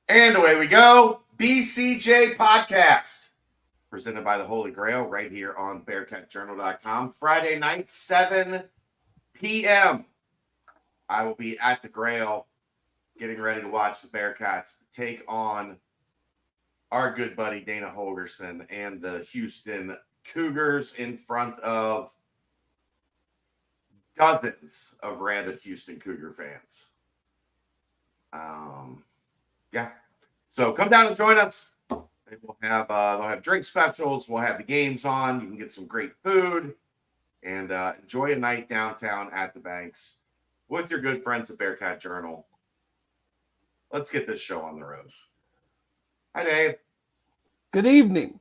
And away we go. BCJ podcast presented by the Holy Grail right here on BearcatJournal.com. Friday night, 7 p.m. I will be at the Grail getting ready to watch the Bearcats take on our good buddy Dana Holgerson and the Houston Cougars in front of dozens of rabid Houston Cougar fans. Yeah. So come down and join us. They'll have drink specials. We'll have the games on. You can get some great food and enjoy a night downtown at the Banks with your good friends at Bearcat Journal. Let's get this show on the road. Hi, Dave. Good evening.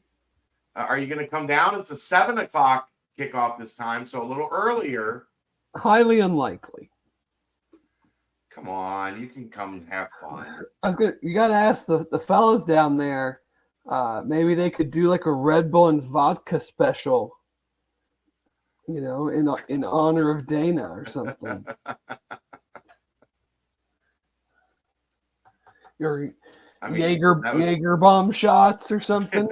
Are you going to come down? It's a 7 o'clock kickoff this time, so a little earlier. Highly unlikely. Come on, you can come and have fun. You got to ask the fellas down there. Maybe they could do like a Red Bull and vodka special, in honor of Dana or something. Your Jaeger bomb shots or something.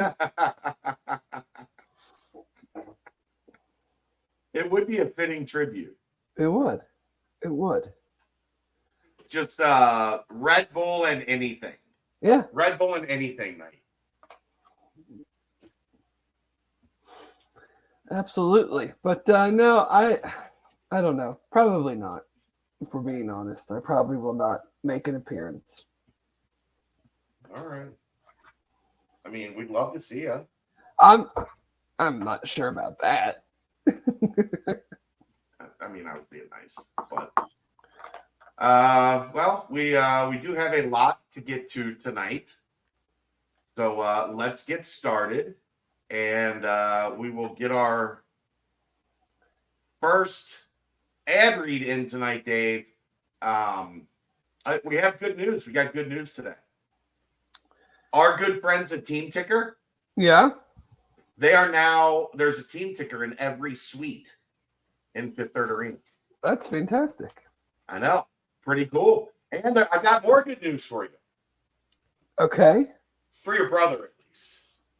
It would be a fitting tribute. It would. Just Red Bull and anything. Yeah. Red Bull and anything night. Absolutely. But no, I don't know. Probably not. If we're being honest, I probably will not make an appearance. All right. I mean, we'd love to see you. I'm not sure about that. I mean, that would be nice, but well, we do have a lot to get to tonight, so let's get started, and we will get our first ad read in tonight, Dave. We have good news. We got good news today. Our good friends at Team Ticker. Yeah. There's a Team Ticker in every suite in Fifth Third Arena. That's fantastic. I know. Pretty cool. And I got more good news for you. Okay. For your brother, at least.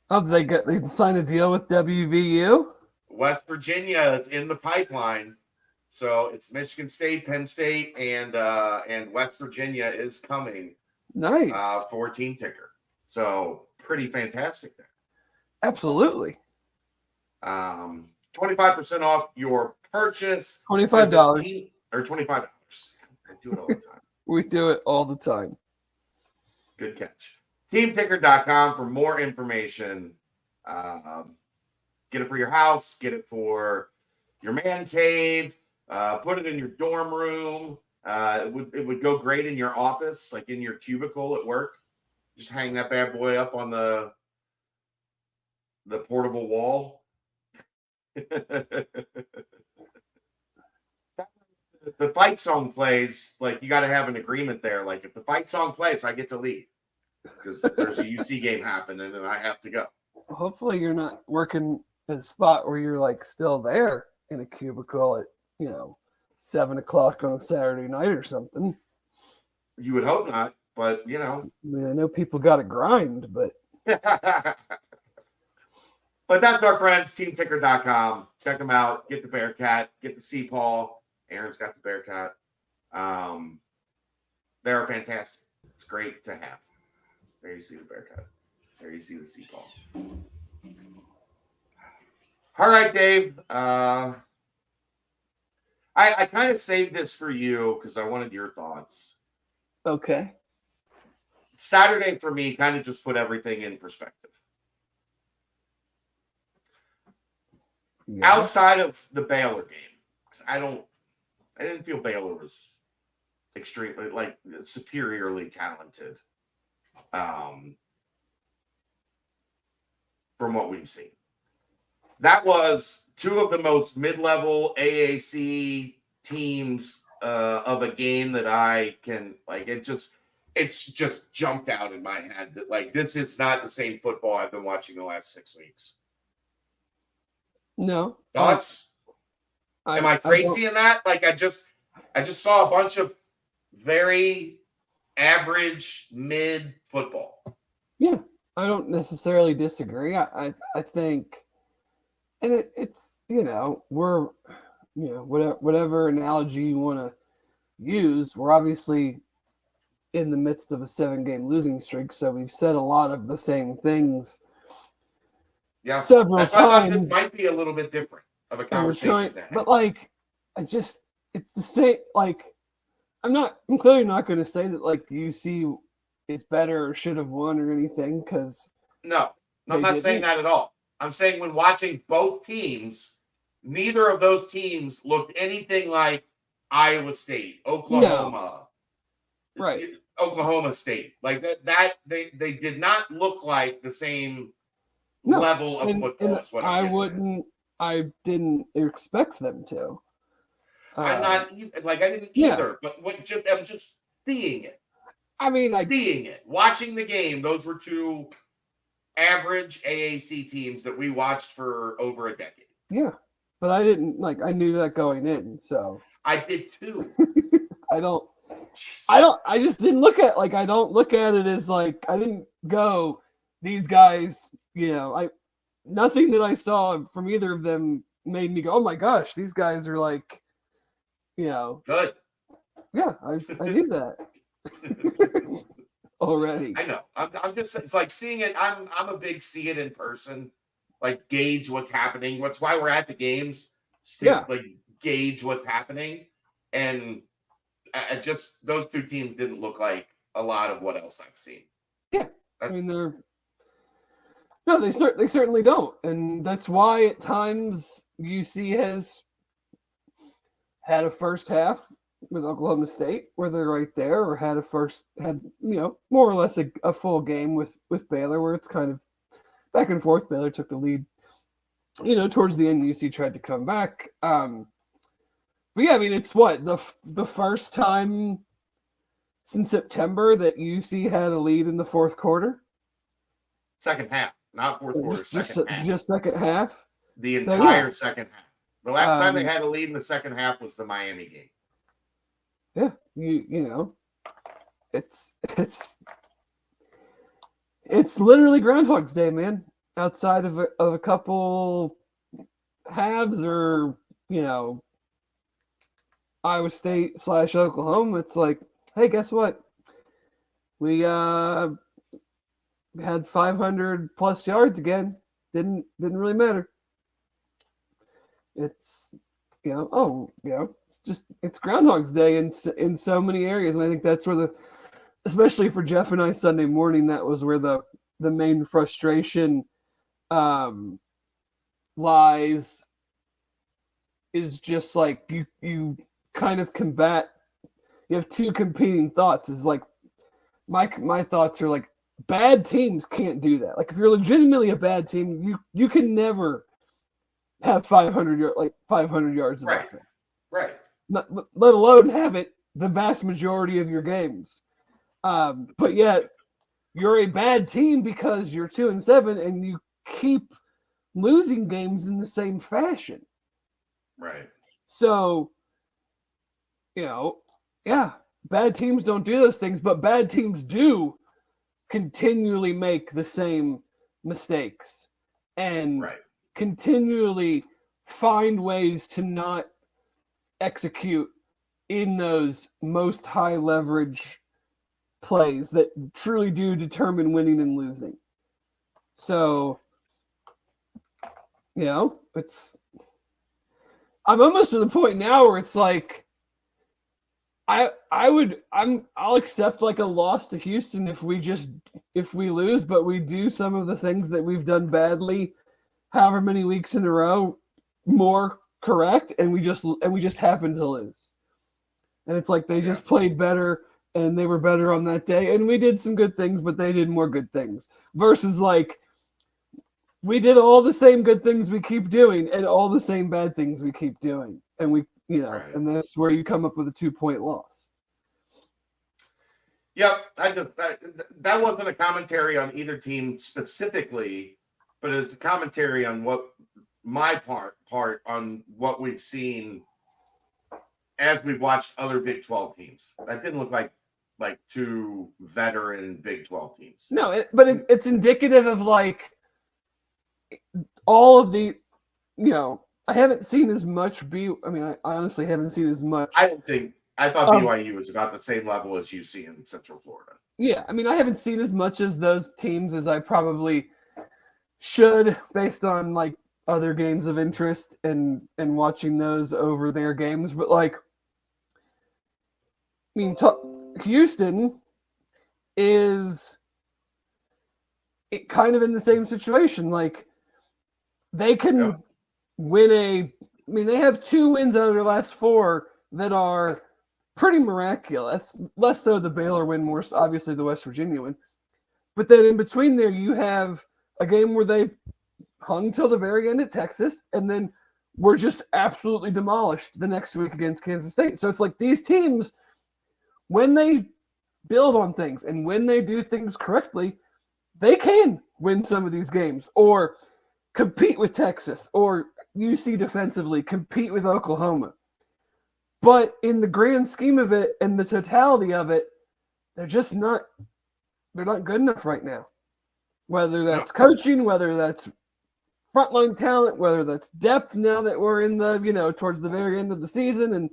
Oh, they signed a deal with WVU? West Virginia is in the pipeline. So it's Michigan State, Penn State, and West Virginia is coming. Nice. For Team Ticker. So pretty fantastic there. Absolutely. 25% off your purchase. $25. Or $25. I do it all the time. We do it all the time. Good catch. TeamTicker.com for more information. Get it for your house. Get it for your man cave. Put it in your dorm room. It would go great in your office, like in your cubicle at work. Just hang that bad boy up on the portable wall. The fight song plays, like you got to have an agreement there. Like if the fight song plays, I get to leave because there's a UC game happening and I have to go. Hopefully you're not working at a spot where you're like still there in a cubicle at 7 o'clock on a Saturday night or something. You would hope not, but I mean, I know people got to grind, but but that's our friends, teamticker.com. Check them out. Get the Bearcat, get the Sea Paul. Aaron's got the Bearcat. They're fantastic. It's great to have. There you see the Bearcat. There you see the Sea Paul. All right, Dave. I kind of saved this for you because I wanted your thoughts. Okay. Saturday for me kind of just put everything in perspective. Yeah. Outside of the Baylor game, because I didn't feel Baylor was extremely superiorly talented from what we've seen. That was two of the most mid-level AAC teams of a game that I can it's just jumped out in my head that this is not the same football I've been watching the last 6 weeks. No. Thoughts? Am I crazy in that? I just saw a bunch of very average mid football. Yeah, I don't necessarily disagree. I think, and it's we're whatever analogy you want to use, we're obviously in the midst of a 7-game losing streak, so we've said a lot of the same things several That's why I thought this times, might be a little bit different of a and we're conversation. trying, but like, it's the same. Like, I'm clearly not going to say that like UC is better or should have won or anything, because no, I'm not saying that at all. I'm saying when watching both teams, neither of those teams looked anything like Iowa State, Oklahoma, right? Oklahoma State, like that. They did not look like the same level of football. Is what I didn't expect them to. I'm not like I didn't either, but I'm just seeing it. I mean, seeing it, watching the game. Those were two average AAC teams that we watched for over a decade. Yeah, but I didn't I knew that going in, so I did too. I just didn't look at I don't look at it as I didn't go, these guys, nothing that I saw from either of them made me go, oh my gosh, these guys are good. Yeah, I knew that already. I know. I'm just, it's like seeing it. I'm a big see it in person, like gauge what's happening. That's why we're at the games. Like gauge what's happening, and just those two teams didn't look like a lot of what else I've seen. Yeah, I mean they certainly don't, and that's why at times UC has had a first half with Oklahoma State where they're right there, or had more or less a full game with Baylor where it's kind of back and forth. Baylor took the lead, towards the end. UC tried to come back. But yeah, I mean, it's what the first time since September that UC had a lead in the fourth quarter. Second half, not fourth quarter. Just second half. The entire second half. The last time they had a lead in the second half was the Miami game. Yeah, it's literally Groundhog's Day, man. Outside of a couple halves, or Iowa State / Oklahoma, it's like, hey, guess what? We had 500 plus yards again. Didn't really matter. It's it's Groundhog's Day in so many areas, and I think that's where especially for Jeff and I Sunday morning, that was where the main frustration lies. Is just like you kind of combat. You have two competing thoughts. Is like my thoughts are like, bad teams can't do that. Like if you're legitimately a bad team, you can never have 500 yards of offense. Right. Let alone have it the vast majority of your games. But yet you're a bad team because you're 2-7 and you keep losing games in the same fashion. Right. So, bad teams don't do those things, but bad teams do continually make the same mistakes and continually find ways to not execute in those most high leverage plays that truly do determine winning and losing. So, I'm almost to the point now where it's like, I'll accept like a loss to Houston if we lose, but we do some of the things that we've done badly, however many weeks in a row, more correct, and we just happen to lose. And it's like they just played better and they were better on that day, and we did some good things, but they did more good things. Versus like we did all the same good things we keep doing and all the same bad things we keep doing, and we and that's where you come up with a 2-point loss. Yep, that wasn't a commentary on either team specifically, but it's a commentary on what my part on what we've seen as we've watched other Big 12 teams. That didn't look like like two veteran Big 12 teams. No, but it's indicative of like all of the, I haven't seen as much I honestly haven't seen as much. I thought BYU was about the same level as UC in Central Florida. Yeah, I haven't seen as much as those teams as I probably should based on like other games of interest and watching those over their games. But like, Houston is kind of in the same situation. Like they can win they have 2 wins out of their last 4 that are pretty miraculous. Less so the Baylor win, more obviously the West Virginia win. But then in between there, you have a game where they hung till the very end at Texas, and then were just absolutely demolished the next week against Kansas State. So it's like these teams, when they build on things and when they do things correctly, they can win some of these games or compete with Texas or UC defensively, compete with Oklahoma. But in the grand scheme of it and the totality of it, they're not good enough right now. Whether that's coaching, whether that's frontline talent, whether that's depth now that we're in the, towards the very end of the season, and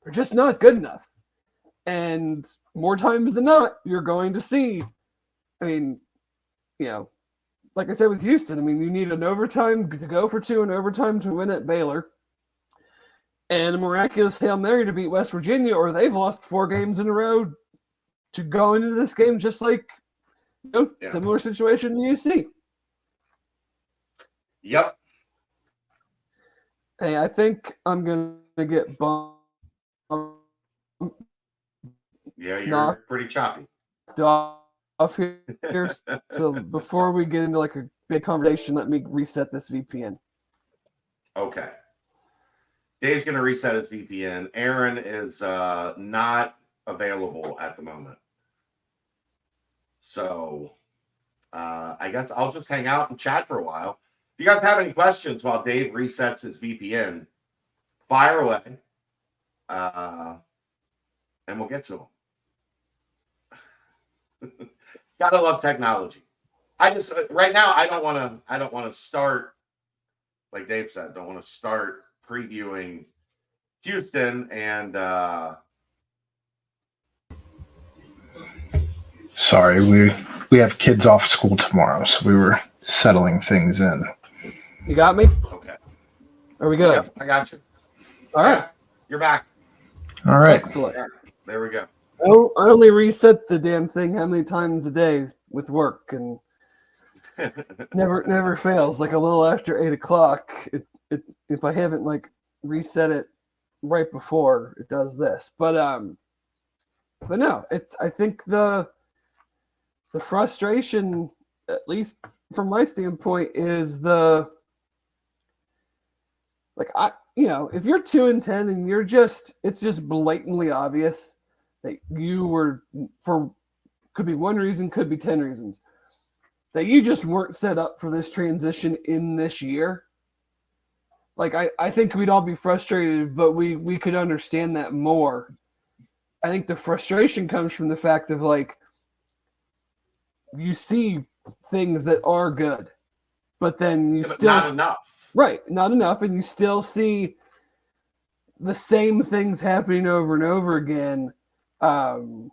they're just not good enough. And more times than not, you're going to see, like I said with Houston, you need an overtime to go for 2 and overtime to win at Baylor. And a miraculous Hail Mary to beat West Virginia, or they've lost 4 games in a row to go into this game just like similar situation to UC. Yep. Hey, I think I'm going to get bumped. Yeah, you're pretty choppy. Off here. So before we get into like a big conversation, let me reset this VPN. Okay. Dave's going to reset his VPN. Aaron is not available at the moment. So I guess I'll just hang out and chat for a while. If you guys have any questions while Dave resets his VPN, fire away. And we'll get to them. Gotta love technology. I just right now I don't want to start, like Dave said, don't want to start previewing Houston and sorry, we have kids off school tomorrow, so we were settling things in. You got me? Okay. Are we good? Yeah, I got you. All right. Yeah, you're back. All right. Excellent. There we go. I only reset the damn thing how many times a day with work, and never fails. Like a little after 8:00, if I haven't like reset it right before, it does this. But no, I think the frustration, at least from my standpoint, is if you're 2-10 and it's just blatantly obvious that you were, could be one reason, could be 10 reasons, that you just weren't set up for this transition in this year. Like, I think we'd all be frustrated, but we could understand that more. I think the frustration comes from the fact of, like, you see things that are good, but then you still... Not enough. Right, not enough, and you still see the same things happening over and over again. Because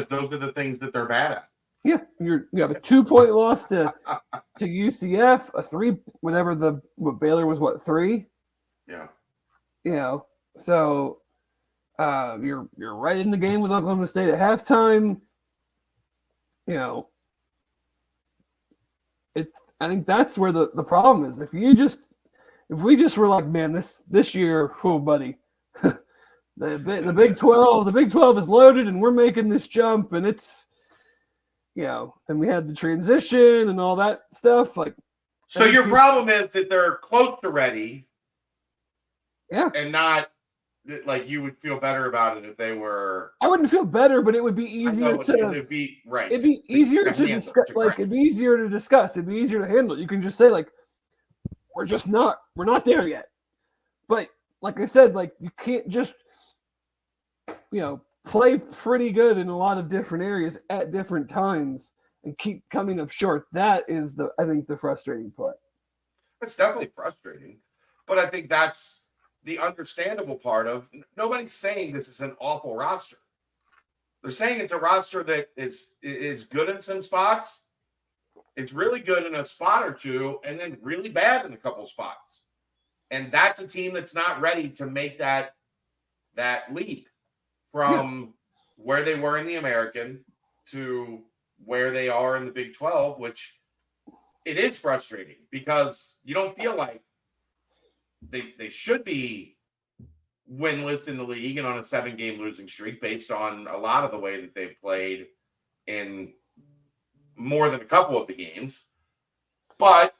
those are the things that they're bad at. Yeah, you have a 2-point loss to UCF, a 3, what Baylor was, 3? Yeah. So you're right in the game with Oklahoma State at halftime. I think that's where the problem is. If we just were like, man, this year, oh buddy, the Big 12 is loaded and we're making this jump, and it's and we had the transition and all that stuff. Like, so your problem is that they're close to ready. Yeah. And not like you would feel better about it if they were. I wouldn't feel better, but it would be easier it'd be right. It'd be easier to discuss. It'd be easier to discuss. It'd be easier to handle. You can just say, like, we're not there yet. But like I said, like, you can't just play pretty good in a lot of different areas at different times and keep coming up short. That is I think the frustrating part. It's definitely frustrating, but I think that's the understandable part of. Nobody's saying this is an awful roster. They're saying it's a roster that is good in some spots. It's really good in a spot or two, and then really bad in a couple spots. And that's a team that's not ready to make that leap from where they were in the American to where they are in the Big 12, which it is frustrating because you don't feel like they should be winless in the league and on a 7-game losing streak based on a lot of the way that they've played in more than a couple of the games. But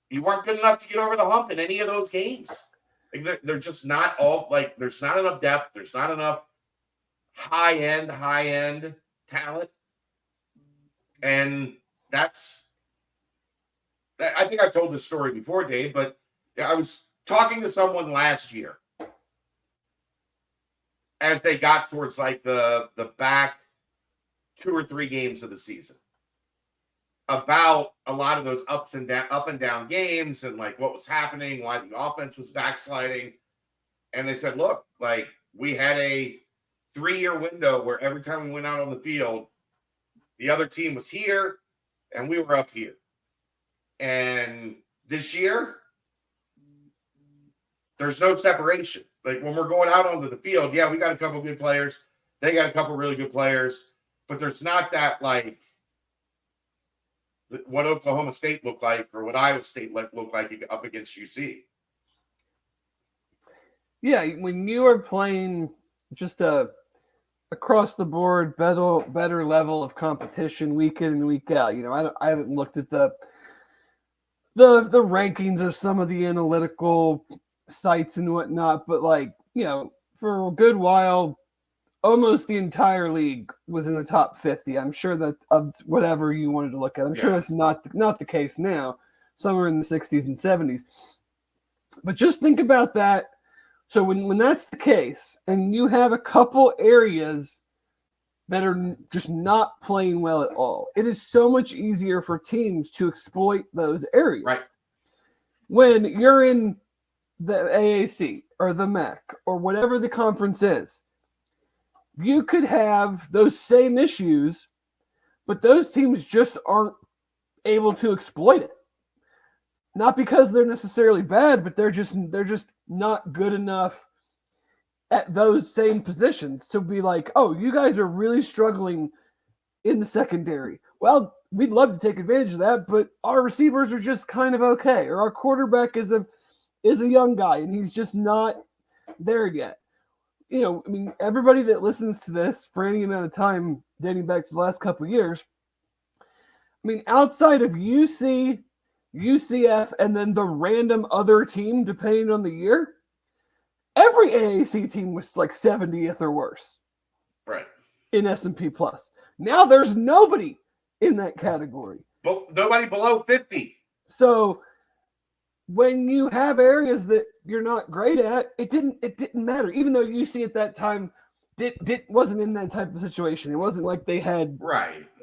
you weren't good enough to get over the hump in any of those games. Like they're just not all like there's not enough depth. There's not enough high end talent. And I think I've told this story before, Dave, but I was talking to someone last year as they got towards like the back 2 or 3 games of the season about a lot of those up and down games and like what was happening, why the offense was backsliding. And they said, look, like we had a 3-year window where every time we went out on the field, the other team was here and we were up here. And this year, there's no separation. Like when we're going out onto the field, yeah, we got a couple good players. They got a couple really good players, but there's not that like what Oklahoma State looked like or what Iowa State looked like up against UC. Yeah, when you are playing just a across the board better level of competition week in and week out. You know, I haven't looked at the rankings of some of the analytical sites and whatnot, but like, you know, for a good while, almost the entire league was in the top 50. I'm sure that of whatever you wanted to look at. I'm sure that's not the case now. Somewhere in the 60s and 70s. But just think about that. So when that's the case, and you have a couple areas that are just not playing well at all, it is so much easier for teams to exploit those areas. Right. When you're in the AAC or the MAC or whatever the conference is, you could have those same issues, but those teams just aren't able to exploit it. Not because they're necessarily bad, but they're just not good enough at those same positions to be like, oh, you guys are really struggling in the secondary. Well, we'd love to take advantage of that, but our receivers are just kind of okay, or our quarterback is a young guy and he's just not there yet. You know, I mean, everybody that listens to this for any amount of time dating back to the last couple of years, I mean, outside of UC, UCF, and then the random other team, depending on the year, every AAC team was like 70th or worse. Right. In S&P Plus. Now there's nobody in that category. But nobody below 50. So when you have areas that you're not great at, it didn't matter. Even though UC at that time wasn't in that type of situation. It wasn't like they had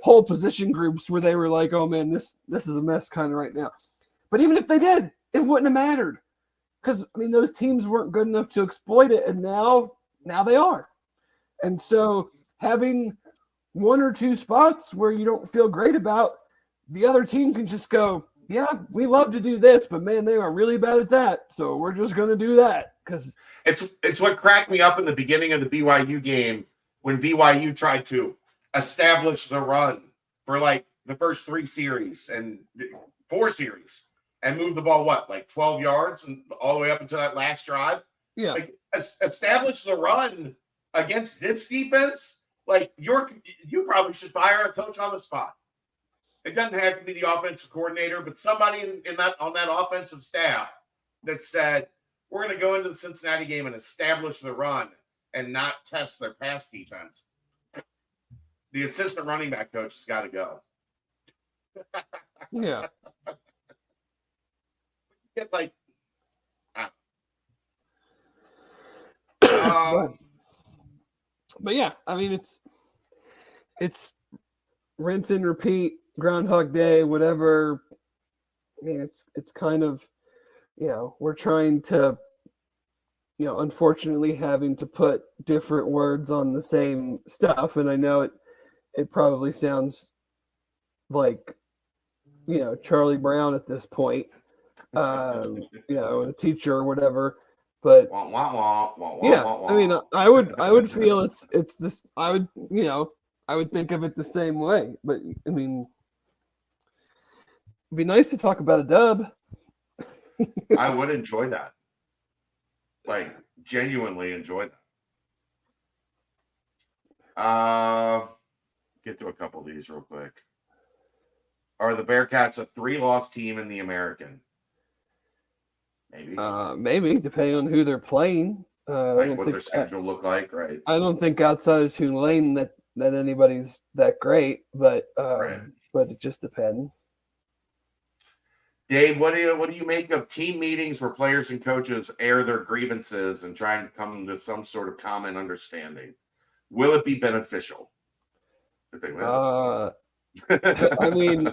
whole position groups where they were like, oh man, this is a mess kind of right now. But even if they did, it wouldn't have mattered. Because, I mean, those teams weren't good enough to exploit it, and now they are. And so having 1 or 2 spots where you don't feel great about, the other team can just go, yeah, we love to do this, but man, they are really bad at that. So we're just going to do that. Because it's what cracked me up in the beginning of the BYU game when BYU tried to establish the run for like the first 3 series and 4 series and move the ball, like 12 yards and all the way up until that last drive. Yeah. Like establish the run against this defense. Like you probably should fire a coach on the spot. It doesn't have to be the offensive coordinator, but somebody on that offensive staff that said, we're going to go into the Cincinnati game and establish the run and not test their pass defense. The assistant running back coach has got to go. Yeah. Get like, But yeah, I mean it's rinse and repeat, Groundhog Day, whatever. I mean, it's kind of, we're trying to, unfortunately having to put different words on the same stuff, and I know it probably sounds like, Charlie Brown at this point, a teacher or whatever, but Wah, wah, wah, wah, wah, yeah, wah, I mean, wah. I would feel it's this. I would think of it the same way. But I mean, it'd be nice to talk about a dub. I would enjoy that. Like, genuinely enjoy that. Get to a couple of these real quick. Are the Bearcats a 3-loss team in the American? Maybe. Maybe depending on who they're playing. Like what their schedule look like, right? I don't think outside of Tulane that anybody's that great, but Right. but it just depends. Dave, what do you make of team meetings where players and coaches air their grievances and try and come to some sort of common understanding? Will it be beneficial if they win? I mean,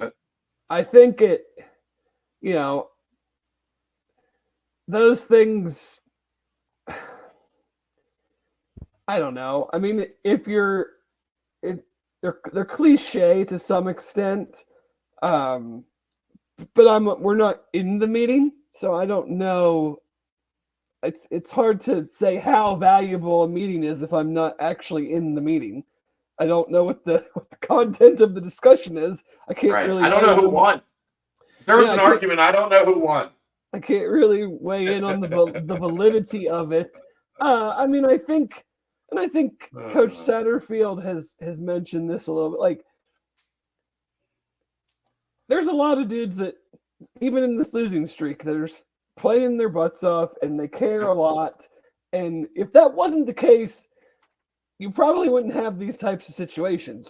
I think it, those things, I don't know. I mean, they're cliche to some extent, but we're not in the meeting, so I don't know. It's hard to say how valuable a meeting is if I'm not actually in the meeting. I don't know what the content of the discussion is. I can't really. I don't know who won. If there was an argument, I don't know who won. I can't really weigh in on the validity of it. I mean, I think Coach Satterfield has mentioned this a little bit. Like, there's a lot of dudes that, even in this losing streak, that are playing their butts off and they care a lot. And if that wasn't the case, you probably wouldn't have these types of situations.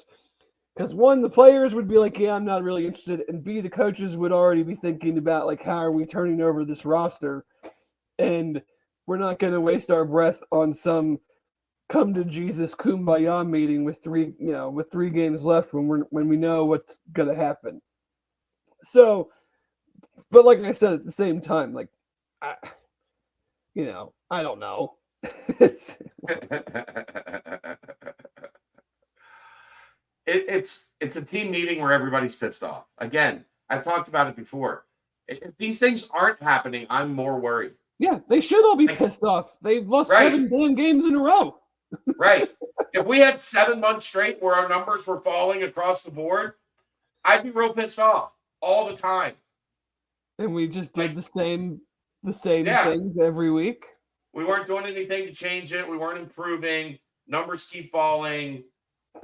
Because one, the players would be like, yeah, I'm not really interested. And B, the coaches would already be thinking about, like, how are we turning over this roster? And we're not going to waste our breath on some come to Jesus kumbaya meeting with three games left when we know what's going to happen. So, but like I said, at the same time, like, I don't know. It's a team meeting where everybody's pissed off. Again, I've talked about it before. If these things aren't happening, I'm more worried. Yeah, they should all be pissed off. They've lost 7 damn games in a row. Right. If we had 7 months straight where our numbers were falling across the board, I'd be real pissed off all the time. And we just did the same things every week. We weren't doing anything to change it. We weren't improving. Numbers keep falling.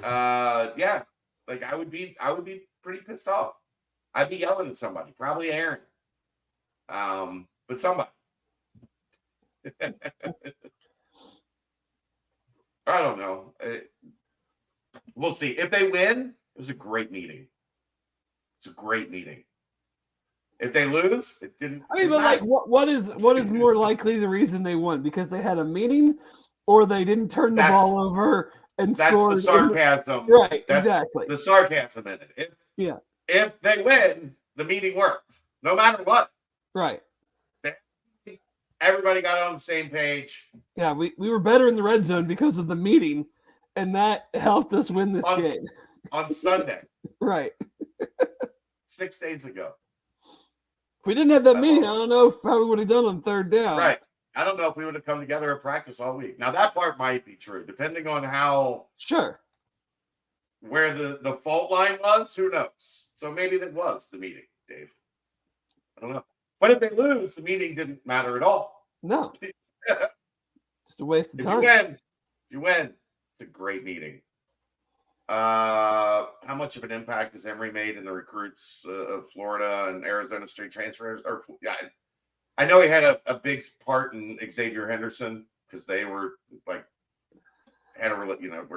Yeah. Like, I would be pretty pissed off. I'd be yelling at somebody, probably Aaron. But somebody. I don't know. We'll see. If they win, it was a great meeting. It's a great meeting. If they lose, it didn't. I mean, but like, what is more likely the reason they won? Because they had a meeting, or they didn't turn the ball over and scored. That's the sarcasm. Right, exactly. The sarcasm in it. If they win, the meeting worked, no matter what. Right. Everybody got on the same page. Yeah, we were better in the red zone because of the meeting, and that helped us win this game. On Sunday. Right. 6 days ago. If we didn't have that meeting, I don't know how we would have done on 3rd down. Right. I don't know if we would have come together at practice all week. Now, that part might be true, depending on how. Sure. Where the fault line was, who knows? So maybe that was the meeting, Dave. I don't know. But if they lose, the meeting didn't matter at all. No. Just a waste of time. If you win, it's a great meeting. How much of an impact has Emory made in the recruits of Florida and Arizona State transfers? I know he had a big part in Xavier Henderson because they were were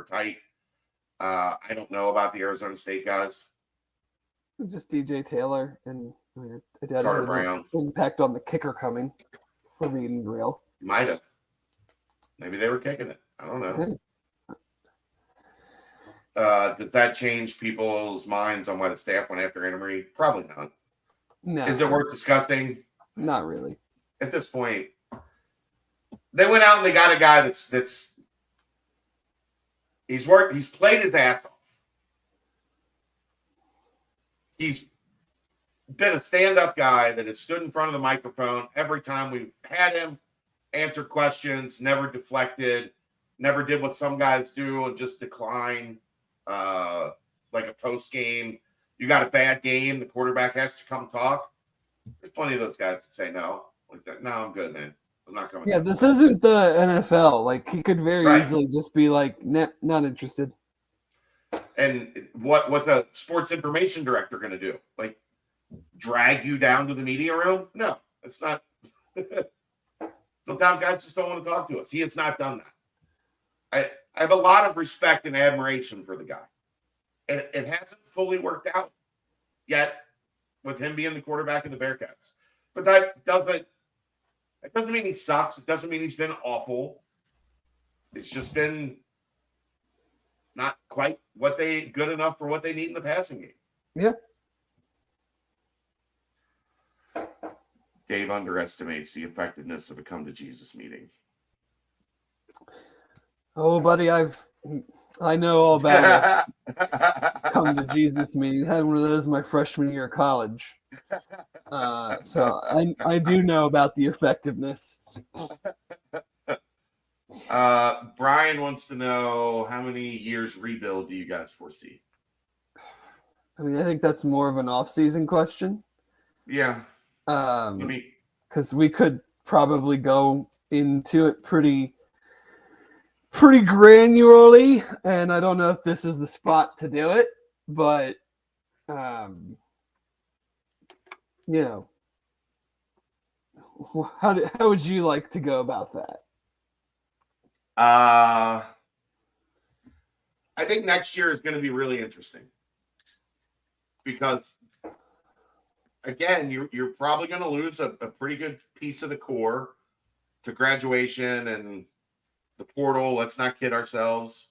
tight. I don't know about the Arizona State guys. Just DJ Taylor and Carter Brown. Impact on the kicker coming for Reed and Grail. Might have. Maybe they were kicking it. I don't know. Does that change people's minds on why the staff went after Emery? Probably not. No, Is it worth discussing? not really. At this point, they went out and they got a guy that's he's played his ass off. He's been a stand-up guy that has stood in front of the microphone every time we've had him, answered questions, never deflected, never did what some guys do and just decline like a post game. You got a bad game, the quarterback has to come talk. There's plenty of those guys that say no. Like that. No, I'm good, man. I'm not coming. Yeah, this isn't the NFL. Like, he could very Right. easily just be like, not interested. And what's a sports information director going to do? Like, drag you down to the media room? No, it's not. Sometimes guys just don't want to talk to us. He has not done that. I have a lot of respect and admiration for the guy. It hasn't fully worked out yet with him being the quarterback of the Bearcats. But that doesn't mean he sucks. It doesn't mean he's been awful. It's just been not quite good enough for what they need in the passing game. Yeah. Dave underestimates the effectiveness of a come to Jesus meeting. Oh, buddy, I know all about it. Come to Jesus meeting. Had one of those my freshman year of college. So I do know about the effectiveness. Brian wants to know, how many years rebuild do you guys foresee? I mean, I think that's more of an off-season question. Yeah. Because we could probably go into it pretty granularly, and I don't know if this is the spot to do it, but you know, how would you like to go about that? I think next year is going to be really interesting because, again, you're probably going to lose a pretty good piece of the core to graduation and the portal. Let's not kid ourselves.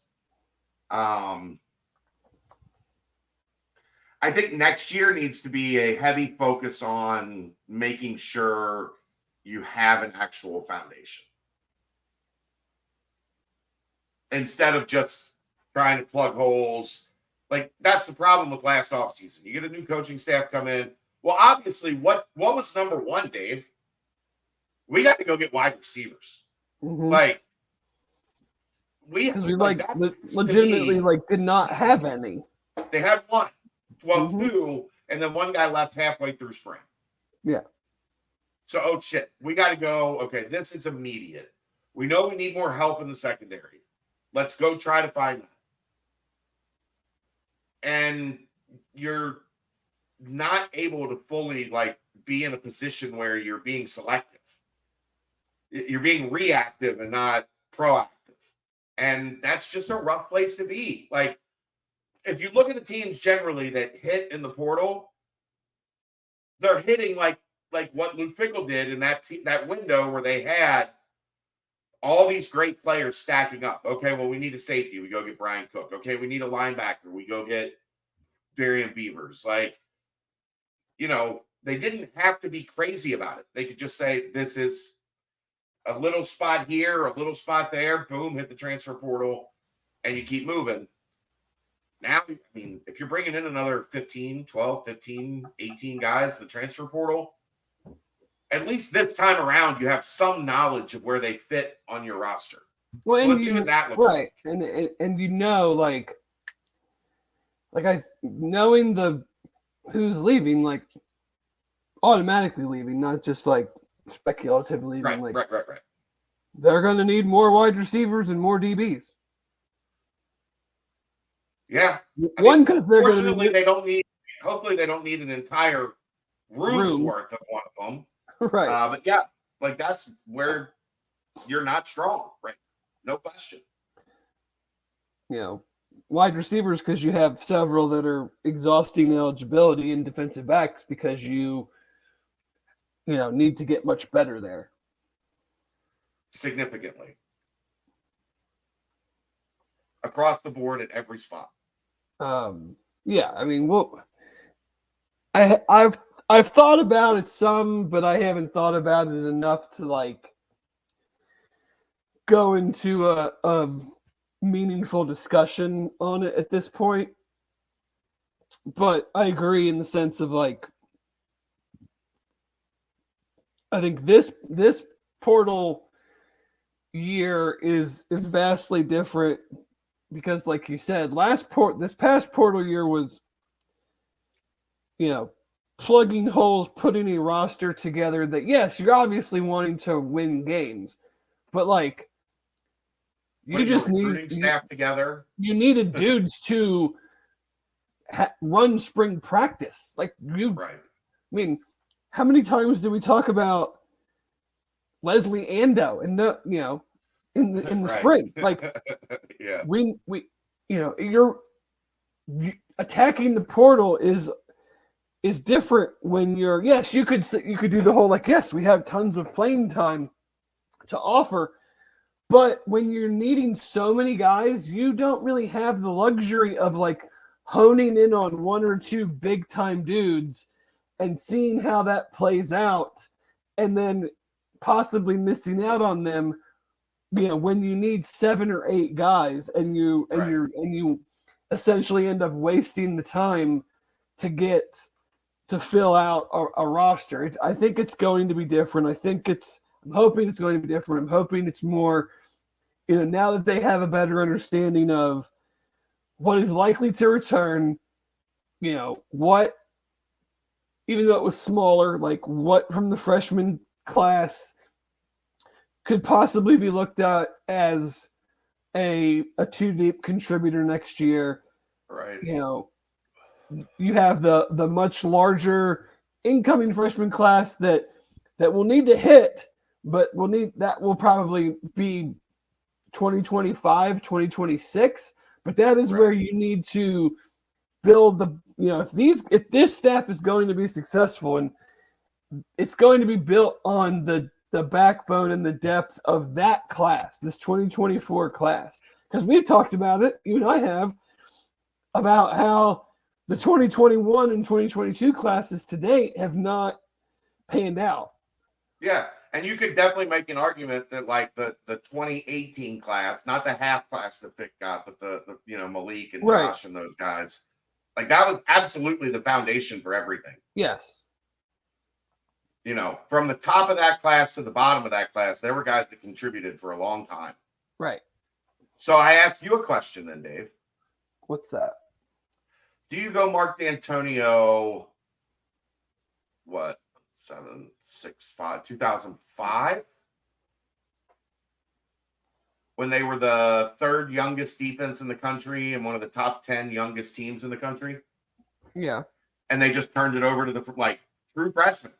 I think next year needs to be a heavy focus on making sure you have an actual foundation instead of just trying to plug holes. Like, that's the problem with last offseason. You get a new coaching staff come in. Well, obviously, what was number one, Dave? We got to go get wide receivers. Mm-hmm. Like, because we legitimately did not have any. They had one, Mm-hmm. two, and then one guy left halfway through spring. Yeah. So, oh shit, we got to go. Okay, this is immediate. We know we need more help in the secondary. Let's go try to find that. And you're not able to fully be in a position where you're being selective. You're being reactive and not proactive. And that's just a rough place to be. Like, if you look at the teams generally that hit in the portal, they're hitting like what Luke Fickell did in that window where they had all these great players stacking up. Okay, well, we need a safety. We go get Brian Cook. Okay, we need a linebacker. We go get Darian Beavers. Like, they didn't have to be crazy about it. They could just say, this is a little spot here, a little spot there. Boom, hit the transfer portal, and you keep moving. Now, I mean, if you're bringing in another 15, 12, 15, 18 guys in the transfer portal, at least this time around, you have some knowledge of where they fit on your roster. Well, so let's see what that looks like. And knowing who's leaving, automatically leaving, not just speculative leaving. Right. They're going to need more wide receivers and more DBs. Yeah. Because they're going to hopefully they don't need an entire room's worth of one of them. Right. But yeah, that's where you're not strong, right? No question. Wide receivers, because you have several that are exhausting eligibility, in defensive backs because you need to get much better there. Significantly. Across the board at every spot. Yeah, I mean, well, I've thought about it some, but I haven't thought about it enough to like go into a meaningful discussion on it at this point. But I agree in the sense of like, I think this portal year is vastly different because, like you said, this past portal year was, plugging holes, putting a roster together that, yes, you're obviously wanting to win games, but like you Put your just recruiting staff together. You needed dudes to run spring practice. Like Right. I mean, how many times did we talk about Leslie Ando and in the Right. spring? Like, yeah, you're attacking the portal is different when you're, yes, you could do the whole like, yes, we have tons of playing time to offer, but when you're needing so many guys, you don't really have the luxury of like honing in on one or two big time dudes and seeing how that plays out and then possibly missing out on them, when you need 7 or 8 guys and you essentially end up wasting the time to fill out a roster. I think it's going to be different. I'm hoping it's going to be different. I'm hoping it's more, now that they have a better understanding of what is likely to return, what, even though it was smaller, like what from the freshman class could possibly be looked at as a 2-deep contributor next year. right. You have the much larger incoming freshman class that will need to hit, but will probably be 2025, 2026. But that is where you need to build if this staff is going to be successful, and it's going to be built on the backbone and the depth of that class, this 2024 class. Because we've talked about it, you and I have, about how the 2021 and 2022 classes to date have not panned out. Yeah, and you could definitely make an argument that like the 2018 class, not the half class that Vic got, but the Malik and Josh and those guys, like that was absolutely the foundation for everything. Yes. From the top of that class to the bottom of that class, there were guys that contributed for a long time. Right. So I ask you a question then, Dave. What's that? Do you go Mark D'Antonio, 2005? When they were the 3rd youngest defense in the country and one of the top 10 youngest teams in the country? Yeah. And they just turned it over to the true freshmen.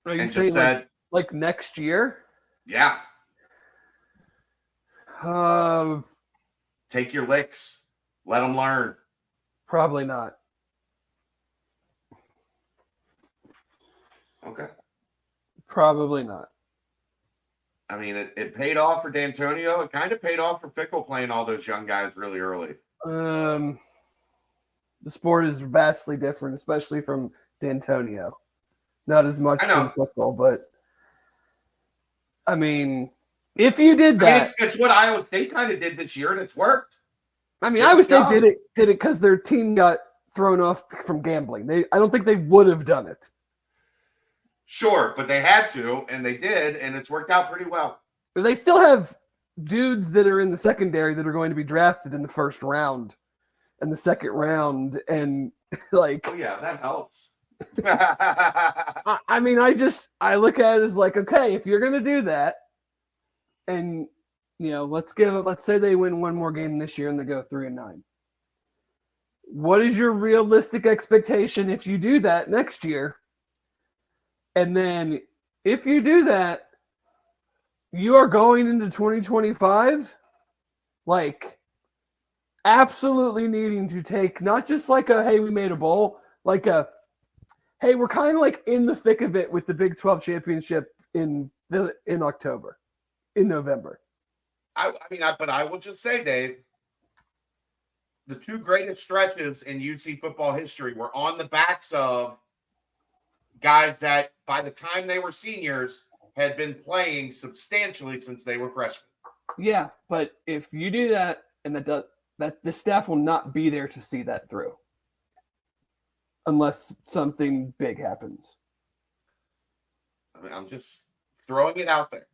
Are you and saying just said, like next year? Yeah. Take your licks. Let them learn. Probably not. Okay. Probably not. I mean, it paid off for D'Antonio. It kind of paid off for Pickle playing all those young guys really early. The sport is vastly different, especially from D'Antonio. Not as much from Pickle, but I mean, if you did that, it's what Iowa State kind of did this year, and it's worked. I mean, Iowa State did it because their team got thrown off from gambling. I don't think they would have done it. Sure, but they had to, and they did, and it's worked out pretty well. But they still have dudes that are in the secondary that are going to be drafted in the first round and the second round, and like, oh yeah, that helps. I mean, I look at it as like, okay, if you're gonna do that, and let's say they win one more game this year and they go 3-9. What is your realistic expectation if you do that next year? And then if you do that, you are going into 2025 like absolutely needing to take not just like a, hey, we made a bowl, like a, hey, we're kind of like in the thick of it with the Big 12 championship in November. But I will just say, Dave, the two greatest stretches in UC football history were on the backs of guys that by the time they were seniors had been playing substantially since they were freshmen. Yeah, but if you do that, and that the staff will not be there to see that through, unless something big happens. I mean, I'm just throwing it out there.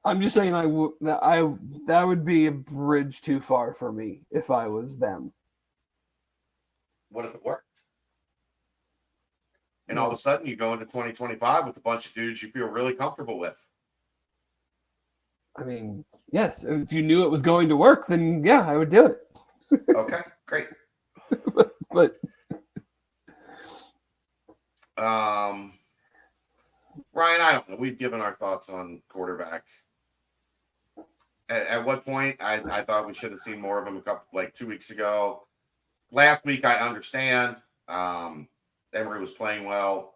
I'm just saying that would be a bridge too far for me if I was them. What if it worked? And all of a sudden you go into 2025 with a bunch of dudes you feel really comfortable with. I mean, yes, if you knew it was going to work, then yeah, I would do it. Okay, great. but Ryan, I don't know. We've given our thoughts on quarterback. At what point I thought we should have seen more of him 2 weeks ago. Last week I understand. Emory was playing well,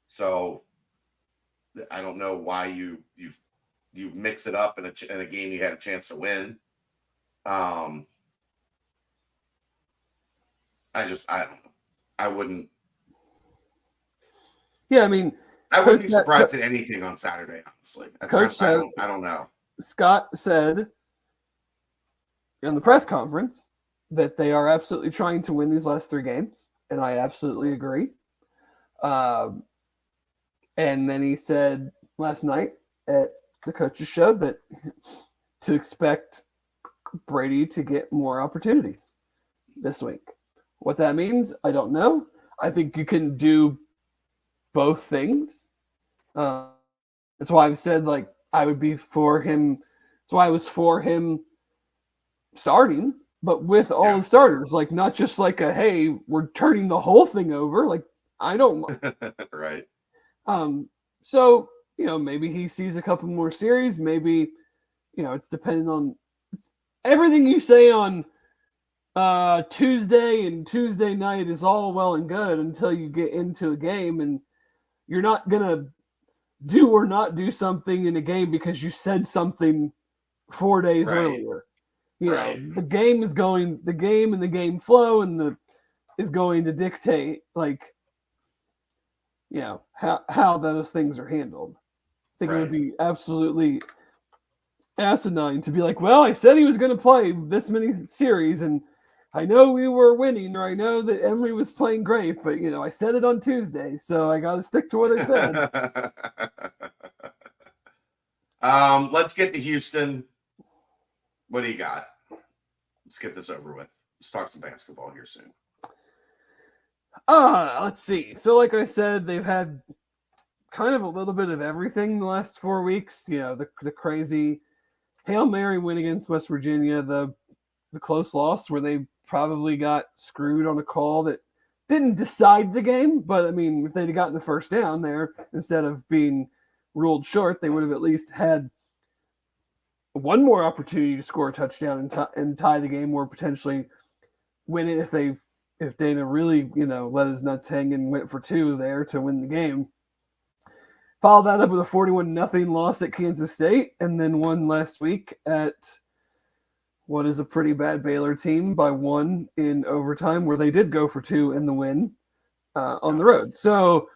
so I don't know why you mix it up in a game you had a chance to win. I don't know. I wouldn't. Yeah, I mean, I wouldn't be surprised at anything on Saturday. Honestly, I don't know. Scott said in the press conference that they are absolutely trying to win these last 3 games, and I absolutely agree. And then he said last night at the coaches show that to expect Brady to get more opportunities this week. What that means, I don't know. I think you can do both things. That's why I've said I would be for him. That's why I was for him starting, but with all the starters, not just hey, we're turning the whole thing over. I don't right. So, maybe he sees a couple more series. Maybe, it's dependent on everything you say on Tuesday and Tuesday night is all well and good until you get into a game and you're not going to do or not do something in a game because you said something 4 days earlier. The game and the game flow is going to dictate how those things are handled. I think it would be absolutely asinine to be well, I said he was going to play this many series and I know we were winning, or I know that Emory was playing great, but I said it on Tuesday, so I got to stick to what I said. Let's get to Houston. What do you got? Let's get this over with. Let's talk some basketball here soon. Let's see. So, like I said, they've had kind of a little bit of everything the last 4 weeks. The crazy Hail Mary win against West Virginia, the close loss where they probably got screwed on a call that didn't decide the game. But, I mean, if they'd have gotten the first down there instead of being ruled short, they would have at least had one more opportunity to score a touchdown and tie the game, or potentially win it if Dana really, let his nuts hang and went for 2 there to win the game. Followed that up with a 41-0 loss at Kansas State, and then won last week at what is a pretty bad Baylor team by 1 in overtime, where they did go for 2 in the win on the road. So,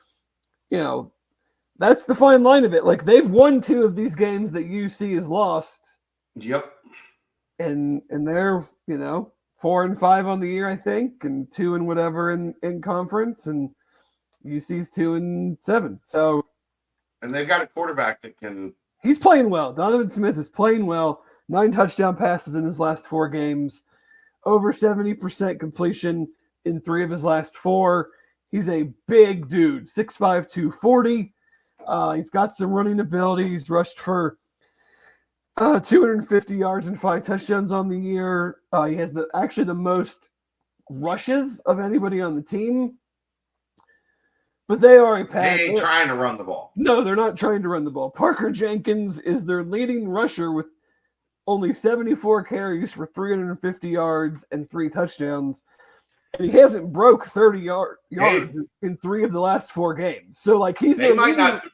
that's the fine line of it. They've won 2 of these games that UC has lost. Yep. And they're, 4-5 on the year, I think, and 2 and whatever in conference, and UC's 2-7. So, and they've got a quarterback that can. He's playing well. Donovan Smith is playing well. 9 touchdown passes in his last 4 games. Over 70% completion in 3 of his last 4. He's a big dude, 6'5", 240. He's got some running ability. He's rushed for 250 yards and 5 touchdowns on the year. He has the most rushes of anybody on the team. But they are a pack. They ain't trying to run the ball. No, they're not trying to run the ball. Parker Jenkins is their leading rusher with only 74 carries for 350 yards and 3 touchdowns. And he hasn't broke 30 yards in 3 of the last 4 games. So he's they might not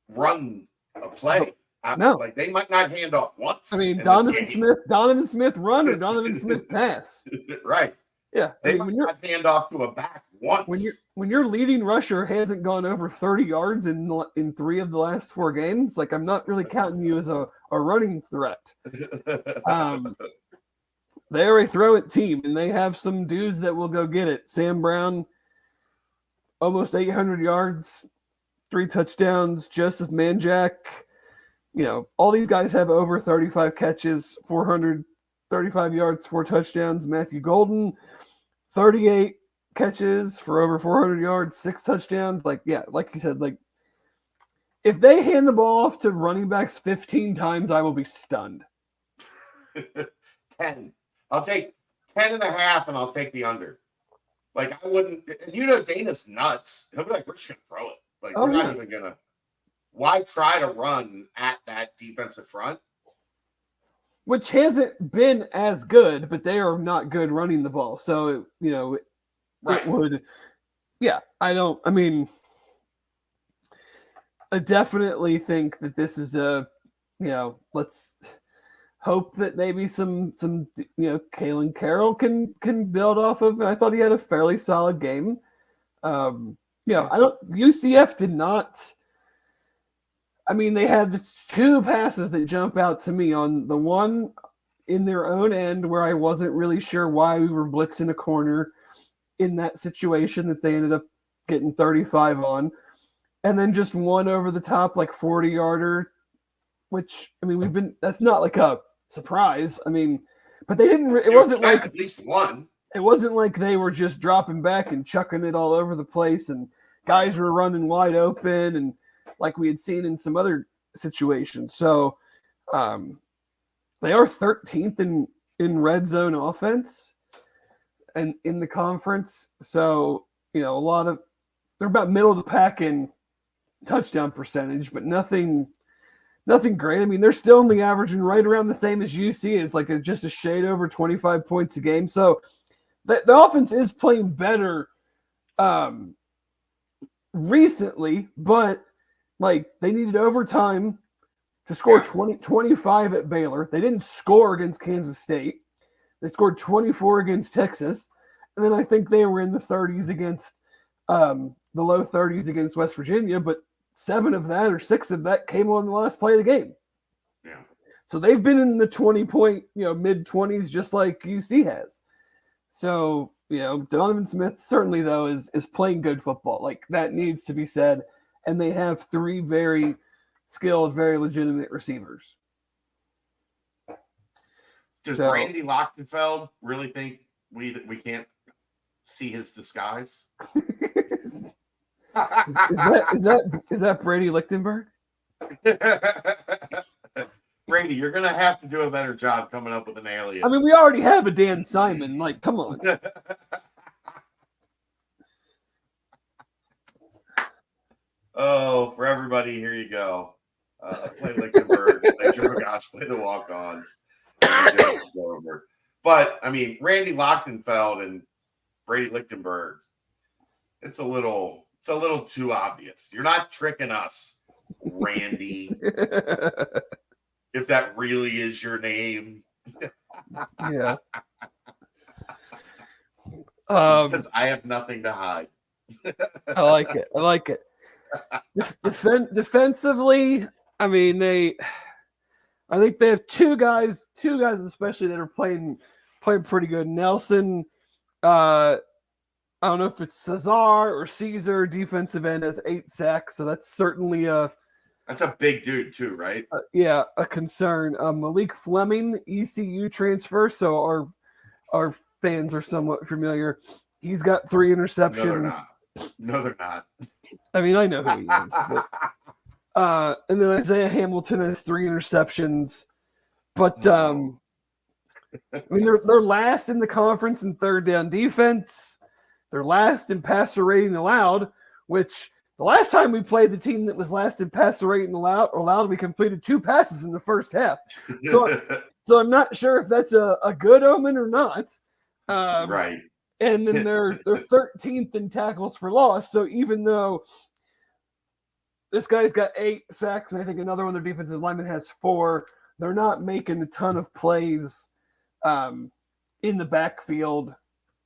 run a play No. Like they might not hand off once. I mean, in Donovan this game. Smith run or Donovan Smith pass. Right. Yeah, I They mean, might when you're not hand off to a back once. when your leading rusher hasn't gone over 30 yards in 3 of the last 4 games, like I'm not really counting you as a running threat. They are a throw it team, and they have some dudes that will go get it. Sam Brown, almost 800 yards, 3 touchdowns. Joseph Manjack, all these guys have over 35 catches, 435 yards, 4 touchdowns. Matthew Golden, 38 catches for over 400 yards, 6 touchdowns. Like you said, like if they hand the ball off to running backs 15 times, I will be stunned. 10. I'll take 10.5 and I'll take the under. Like I wouldn't, Dana's nuts. He'll be like, we're just gonna throw it. Like we're not even gonna. Why try to run at that defensive front? Which hasn't been as good, but they are not good running the ball. So, Right. it would, I definitely think that this is let's hope that maybe some Kalen Carroll can build off of. I thought he had a fairly solid game. UCF did not. I mean, they had the 2 passes that jump out to me. On the one in their own end where I wasn't really sure why we were blitzing a corner in that situation that they ended up getting 35 on. And then just one over the top, like 40-yarder, which, I mean, that's not like a surprise. I mean, but they didn't, it wasn't like, at least one. It wasn't like they were just dropping back and chucking it all over the place and guys were running wide open and like we had seen in some other situations. So they are 13th in red zone offense and in the conference. So, they're about middle of the pack in touchdown percentage, but nothing great. I mean, they're still only averaging right around the same as UC. It's like just a shade over 25 points a game. So the offense is playing better recently, but like they needed overtime to score 25 at Baylor. They didn't score against Kansas State. They scored 24 against Texas. And then I think they were in the 30s against the low 30s against West Virginia, but 7 of that or 6 of that came on the last play of the game. Yeah. So they've been in the 20-point, mid-20s just like UC has. So, Donovan Smith certainly, though, is playing good football. Like, that needs to be said. And they have 3 very skilled, very legitimate receivers. Does Randy Lochtenfeld really think we can't see his disguise? Is that Brady Lichtenberg? Brady, you're gonna have to do a better job coming up with an alias. I mean, we already have a Dan Simon. Like, come on. Oh, for everybody, here you go. Play Lichtenberg, play Joe Gosh, play the walk-ons. But I mean, Randy Lochtenfeld and Brady Lichtenberg, it's a little too obvious. You're not tricking us, Randy. If that really is your name. Yeah. Says I have nothing to hide. I like it. Defensively, I mean, I think they have two guys especially that are playing pretty good. Nelson, I don't know if it's Cesar or Caesar, defensive end, has 8 sacks, so that's certainly that's a big dude too, right? A concern. Malik Fleming, ECU transfer, so our fans are somewhat familiar. He's got 3 interceptions. No, they're not. I mean, I know who he is. But, and then Isaiah Hamilton has 3 interceptions. But I mean, they're last in the conference in third down defense. They're last in passer rating allowed, which the last time we played the team that was last in passer rating allowed, we completed 2 passes in the first half. So I'm not sure if that's a good omen or not. Right. And then they're 13th in tackles for loss. So even though this guy's got 8 sacks, and I think another one of their defensive linemen has 4. They're not making a ton of plays in the backfield,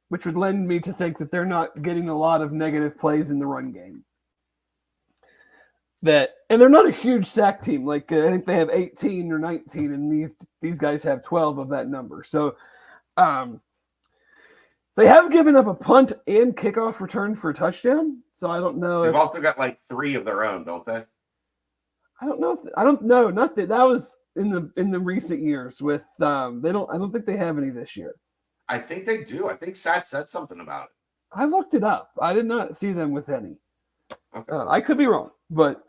which would lend me to think that they're not getting a lot of negative plays in the run game. And they're not a huge sack team. Like I think they have 18 or 19, and these guys have 12 of that number. So they have given up a punt and kickoff return for a touchdown. So I don't know. They've also got like 3 of their own, don't they? I don't know. I don't know. Not that was in the recent years with I don't think they have any this year. I think they do. I think Sat said something about it. I looked it up. I did not see them with any. Okay. I could be wrong, but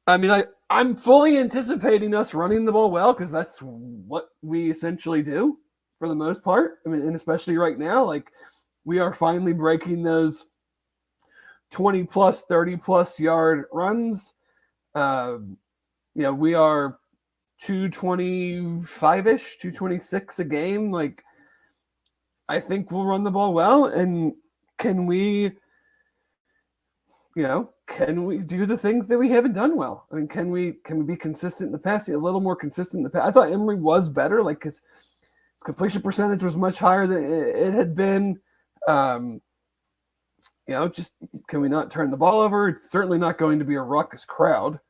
I mean, I'm fully anticipating us running the ball well because that's what we essentially do for the most part. I mean, and especially right now, like we are finally breaking those 20 plus, 30 plus yard runs. We are 225-ish, 226 a game. Like, I think we'll run the ball well. And can we do the things that we haven't done well? I mean, can we be consistent in the passing, a little more consistent in the pass? I thought Emory was better, like his completion percentage was much higher than it had been. Just can we not turn the ball over? It's certainly not going to be a raucous crowd.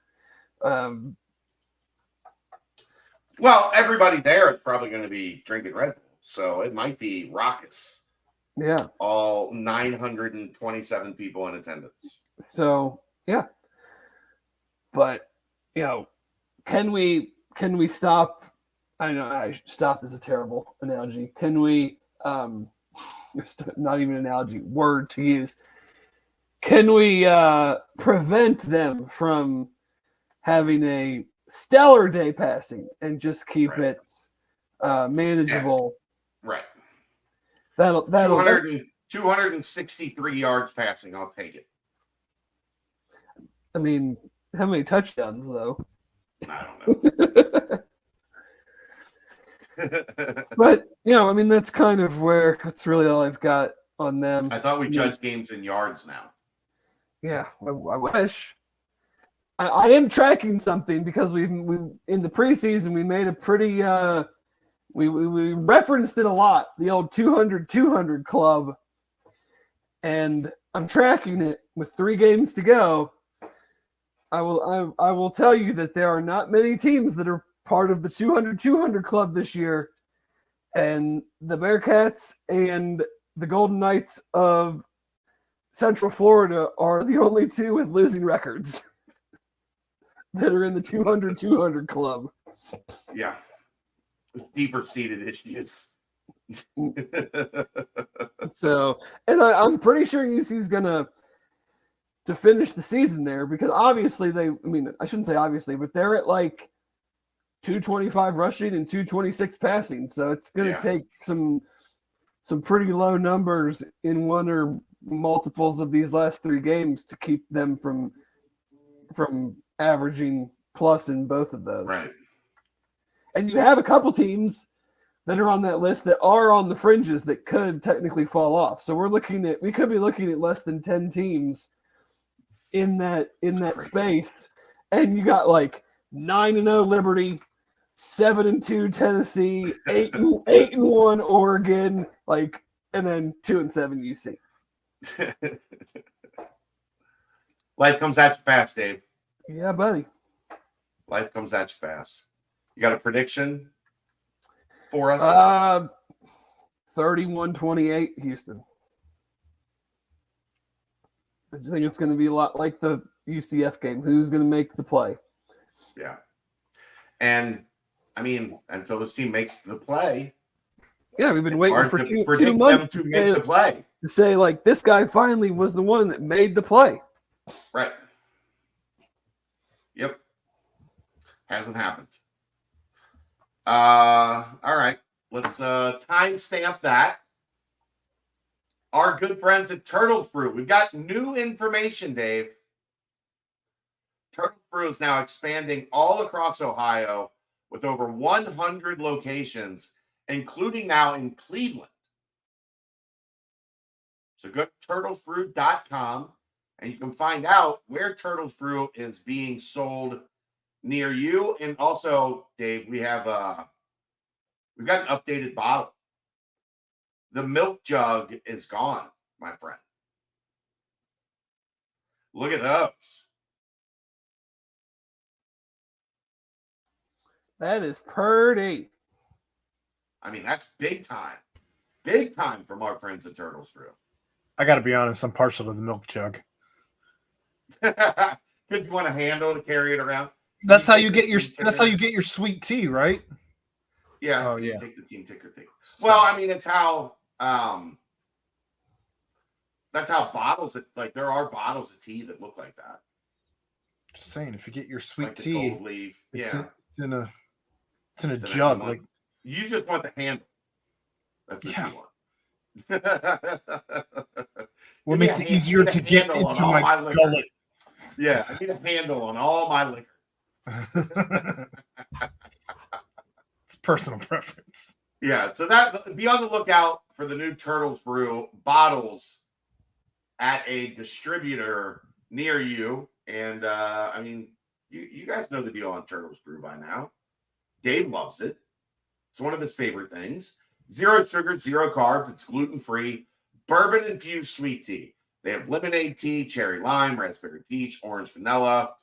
Well, everybody there is probably going to be drinking Red Bull, so it might be raucous. Yeah. All 927 people in attendance. So, yeah. But, can we stop? I know stop is a terrible analogy. Can we, not even an analogy, word to use. Can we prevent them from having a stellar day passing and just keep it manageable? Yeah. Right. That'll 263 yards passing. I'll take it. I mean, how many touchdowns though? I don't know. But I mean, that's really all I've got on them. I thought we judged games in yards now. Yeah, I wish. I am tracking something because we in the preseason we made a pretty we referenced it a lot, the old 200 club, and I'm tracking it with 3 games to go. I will tell you that there are not many teams that are part of the 200 club this year, and the Bearcats and the Golden Knights of Central Florida are the only 2 with losing records that are in the 200 club. Yeah. Deeper seated issues. So, and I'm pretty sure UC's gonna to finish the season there because obviously I shouldn't say obviously, but they're at like 225 rushing and 226 passing. So it's gonna take some pretty low numbers in one or multiples of these last 3 games to keep them from averaging plus in both of those. Right. And you have a couple teams that are on that list that are on the fringes that could technically fall off. So we could be looking at less than 10 teams in that space. And you got like 9-0 Liberty, 7-2 Tennessee, 8-1 Oregon, and then 2-7 UC. Life comes at you fast, Dave. Yeah, buddy. Life comes at you fast. You got a prediction for us? 31-28 Houston. I just think it's going to be a lot like the UCF game. Who's going to make the play? Yeah. And, I mean, until this team makes the play. Yeah, we've been waiting for 2 months to make the play. To say, this guy finally was the one that made the play. Right. Yep. Hasn't happened. All right. Let's timestamp that. Our good friends at Turtles Brew. We've got new information, Dave. Turtles Brew is now expanding all across Ohio with over 100 locations, including now in Cleveland. So go to turtlesbrew.com and you can find out where Turtles Brew is being sold near you. And also, Dave, we've got an updated bottle. The milk jug is gone, my friend. Look at those. That is pretty. I mean, that's big time. Big time from our friends at Turtles Brew. I got to be honest, I'm partial to the milk jug. Because you want a handle to carry it around. That's how you get your sweet tea, right? Yeah. Oh, yeah. You take the team ticker thing. Well, I mean, it's how that's how bottles like there are bottles of tea that look like that. Just saying, if you get your sweet Like the tea, gold leaf. it's Yeah. in a jug. Like you just want the handle. That's what you want. What makes it easier to get into my gullet? Yeah, I need a handle on all my liquor. It's personal preference. Yeah, so that be on the lookout for the new Turtles Brew bottles at a distributor near you. And I mean, you guys know the deal on Turtles Brew by now. Dave loves it. It's one of his favorite things. 0 sugar, 0 carbs. It's gluten-free. Bourbon-infused sweet tea. They have lemonade tea, cherry lime, raspberry peach, orange vanilla,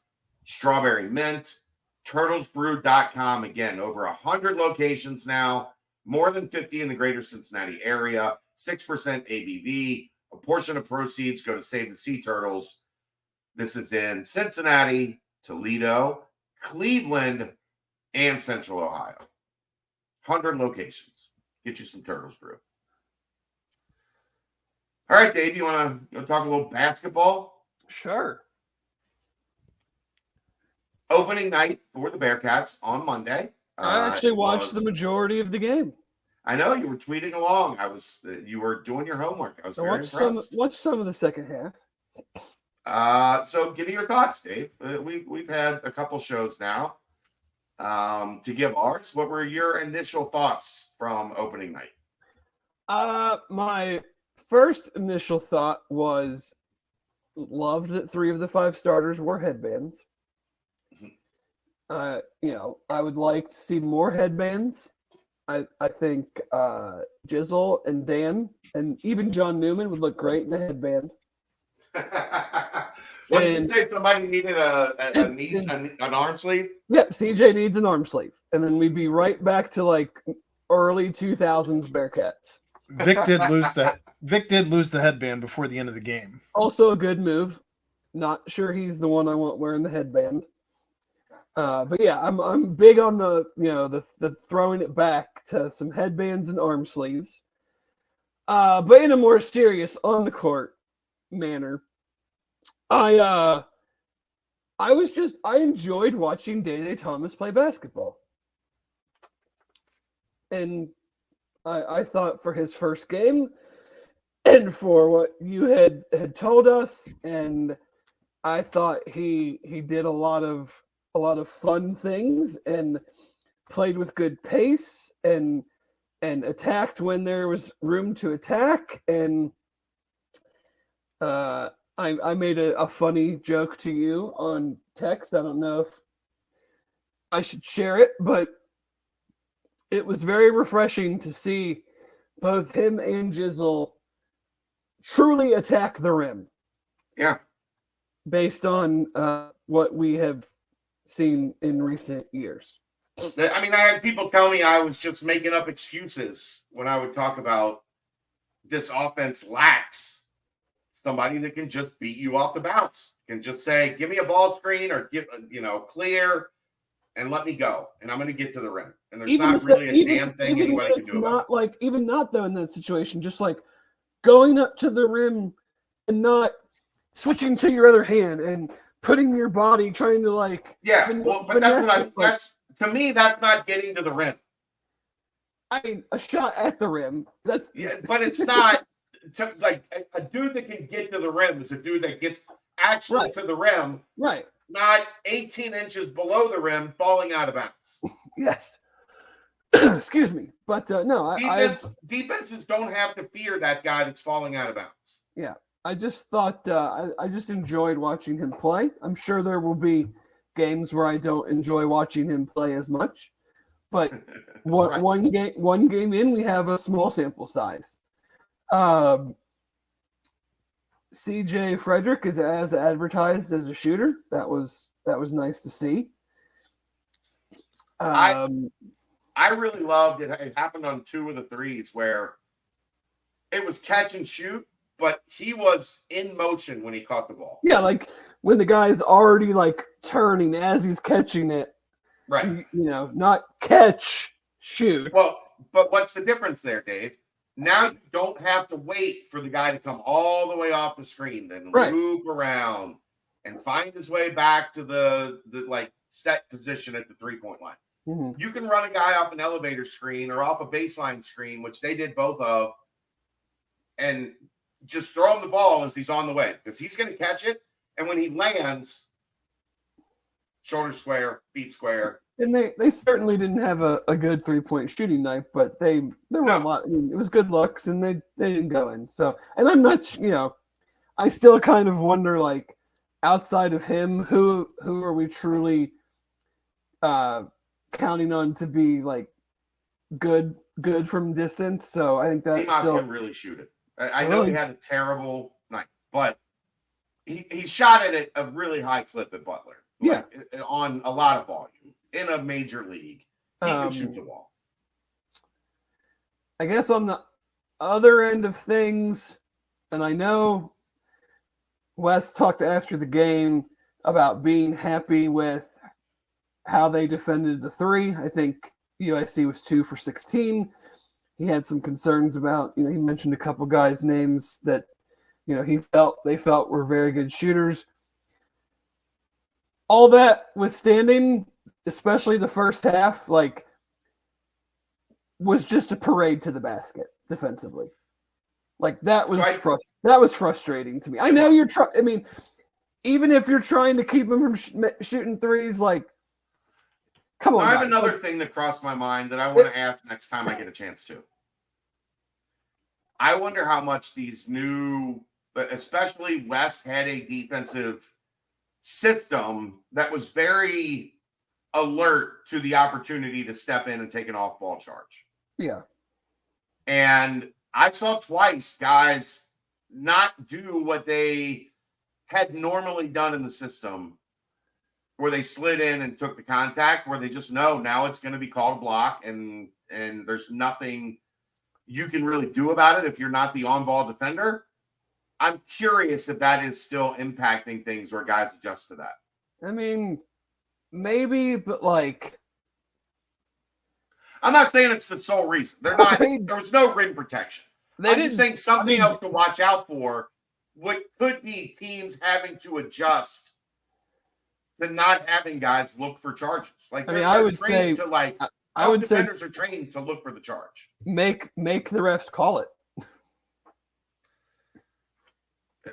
strawberry mint. TurtlesBrew.com. Again, over 100 locations now. More than 50 in the greater Cincinnati area. 6% ABV. A portion of proceeds go to Save the Sea Turtles. This is in Cincinnati, Toledo, Cleveland, and Central Ohio. 100 locations. Get you some Turtles Brew. All right, Dave, you want to talk a little basketball? Sure. Opening night for the Bearcats on Monday. I actually watched the majority of the game. I know you were tweeting along. You were doing your homework. I was very impressed. Watched some of the second half. So give me your thoughts, Dave. We've had a couple shows now to give ours. What were your initial thoughts from opening night? My first initial thought was loved that 3 of the 5 starters wore headbands. I would like to see more headbands. I think Jizzle and Dan and even John Newman would look great in a headband. What did you say? Somebody needed an arm sleeve? Yep, CJ needs an arm sleeve. And then we'd be right back to like early 2000s Bearcats. Vic did lose the headband before the end of the game. Also a good move. Not sure he's the one I want wearing the headband. But yeah, I'm big on the throwing it back to some headbands and arm sleeves. But in a more serious on the court manner, I enjoyed watching Day Thomas play basketball. And I thought for his first game and for what you had told us, and I thought he did a lot of fun things and played with good pace and attacked when there was room to attack. And I made a funny joke to you on text. I don't know if I should share it, but it was very refreshing to see both him and Jizzle truly attack the rim. Yeah. Based on what we have seen in recent years. I mean, I had people tell me I was just making up excuses when I would talk about this offense lacks somebody that can just beat you off the bounce, can just say, give me a ball screen or clear and let me go. And I'm going to get to the rim. And there's not really a damn thing anybody can do about it. Even not though in that situation, just like going up to the rim and not switching to your other hand and putting your body trying to but that's to me, that's not getting to the rim. I mean, a shot at the rim. But it's not a dude that can get to the rim is a dude that gets actually to the rim, right? Not 18 inches below the rim, falling out of bounds. Yes. Excuse me, but no. Defenses don't have to fear that guy that's falling out of bounds. Yeah, I just thought I just enjoyed watching him play. I'm sure there will be games where I don't enjoy watching him play as much, but Right. one game in, we have a small sample size. CJ Frederick is as advertised as a shooter. That was nice to see. I really loved it. It happened on 2 of the threes where it was catch and shoot, but he was in motion when he caught the ball. Yeah, like when the guy's already like turning as he's catching it. Right. Not catch, shoot. Well, but what's the difference there, Dave? Now you don't have to wait for the guy to come all the way off the screen, then loop around and find his way back to the like set position at the 3-point line. Mm-hmm. You can run a guy off an elevator screen or off a baseline screen, which they did both of, and just throw him the ball as he's on the way because he's going to catch it. And when he lands, shoulder square, feet square. And they certainly didn't have a good 3-point shooting night, but there were a lot. I mean, it was good looks, and they didn't go in. So, and I'm not, I still kind of wonder, like, outside of him, who are we truly counting on to be like good from distance? So I think that Timas can really shoot it. I know he had a terrible night, but he shot it at a really high clip at Butler. On a lot of volume in a major league. He can shoot the ball. I guess on the other end of things, and I know Wes talked after the game about being happy with how they defended the 3. I think UIC was 2 for 16. He had some concerns about, he mentioned a couple guys' names that, they felt were very good shooters. All that withstanding, especially the first half, like, was just a parade to the basket defensively. Like, that was frustrating to me. I know you're trying. I mean, even if you're trying to keep them from shooting threes, like, come on. I have another thing that crossed my mind that I want to ask next time I get a chance to. I wonder how much these new, especially Wes, had a defensive system that was very alert to the opportunity to step in and take an off-ball charge. Yeah. And I saw twice guys not do what they had normally done in the system, where they slid in and took the contact, where they just know now it's going to be called a block, and there's nothing you can really do about it if you're not the on-ball defender. I'm curious if that is still impacting things where guys adjust to that. I mean, maybe, but like, I'm not saying it's the sole reason. They're not. There was no rim protection. I'm just saying something else to watch out for. What could be teams having to adjust to not having guys look for charges. Like, I would say to like. I would say defenders are trained to look for the charge. Make the refs call it.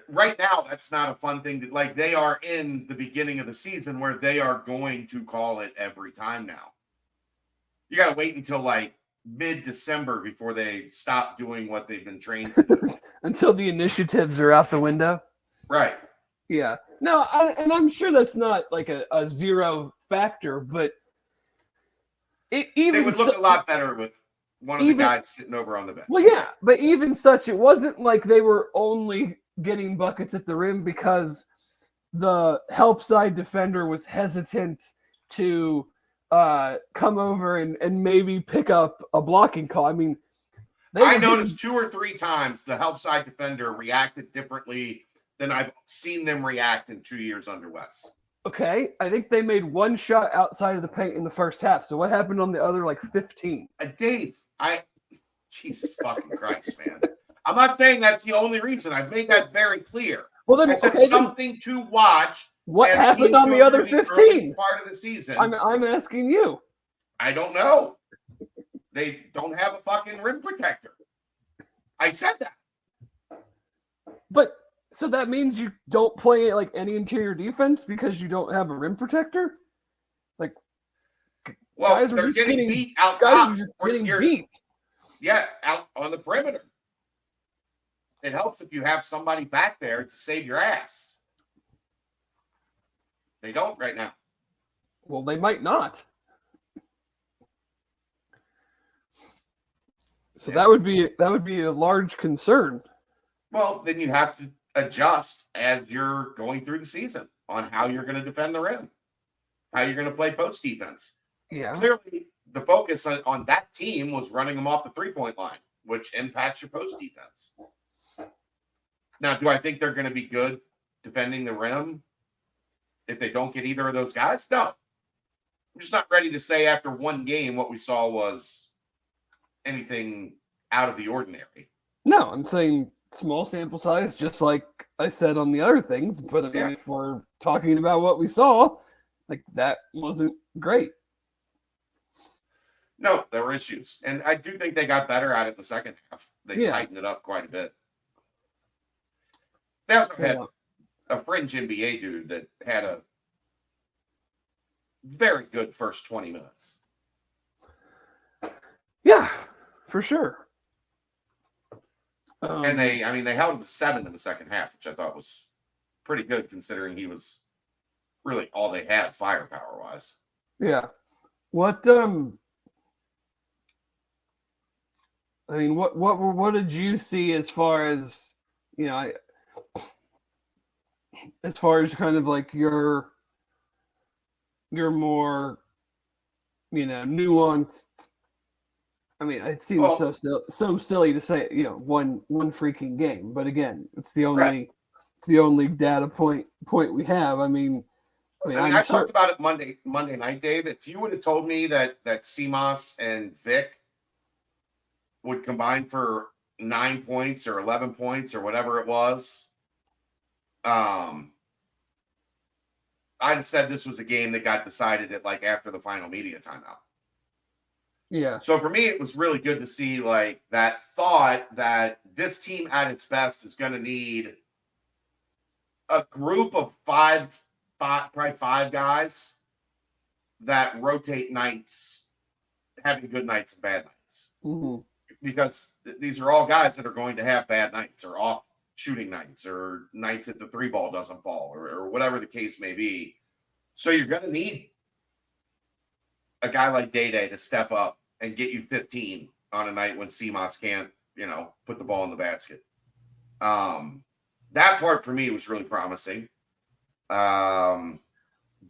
Right now, that's not a fun thing. Like, they are in the beginning of the season where they are going to call it every time now. You got to wait until like mid-December before they stop doing what they've been trained to do. Until the initiatives are out the window. Right. Yeah. No, and I'm sure that's not like a zero factor, but they would look a lot better with one of the guys sitting over on the bench. Well, yeah, but even such, it wasn't like they were only getting buckets at the rim because the help side defender was hesitant to come over and maybe pick up a blocking call. I mean, I noticed 2 or 3 times the help side defender reacted differently than I've seen them react in 2 years under Wes. Okay, I think they made 1 shot outside of the paint in the first half. So what happened on the other, like, 15? Dave, Jesus fucking Christ, man. I'm not saying that's the only reason. I've made that very clear. Well, then, I said something to watch. What happened on the other 15? Part of the season. I'm asking you. I don't know. They don't have a fucking rim protector. I said that. But so that means you don't play like any interior defense because you don't have a rim protector? Like, well, guys they're getting beat out guys top. are just getting beat. Yeah, out on the perimeter. it helps if you have somebody back there to save your ass. They don't right now. Well, they might not. So Yeah. that would be a large concern. Well, then you have to adjust as you're going through the season on how you're going to defend the rim, how you're going to play post defense. Yeah. Clearly, the focus on that team was running them off the 3-point line, which impacts your post defense. Now, do I think they're going to be good defending the rim if they don't get either of those guys? No. I'm just not ready to say after one game what we saw was anything out of the ordinary. No, I'm saying small sample size, just like I said on the other things. But I mean, Yeah. if we're talking about what we saw, like that wasn't great. No, there were issues. And I do think they got better at it the second half. They Yeah. tightened it up quite a bit. They also had Yeah. a fringe NBA dude that had a very good first 20 minutes. Yeah, for sure. And they held him to 7 in the second half, which I thought was pretty good considering he was really all they had firepower wise. Yeah. What I mean, what did you see as far as, you know, as far as kind of like your more, you know, nuanced. I mean, it seems so silly to say, you know, one freaking game, but again, it's the only data point we have. I mean, I talked about it Monday night, Dave. If you would have told me that CMOS and Vic would combine for 9 points or 11 points or whatever it was, I'd have said this was a game that got decided at like after the final media timeout. Yeah. So for me, it was really good to see like that thought that this team at its best is going to need a group of probably five guys that rotate nights, having good nights and bad nights. Mm-hmm. Because these are all guys that are going to have bad nights or off shooting nights or nights that the 3-ball doesn't fall or whatever the case may be. So you're going to need a guy like Day to step up and get you 15 on a night when CMOS can't, you know, put the ball in the basket. That part for me was really promising.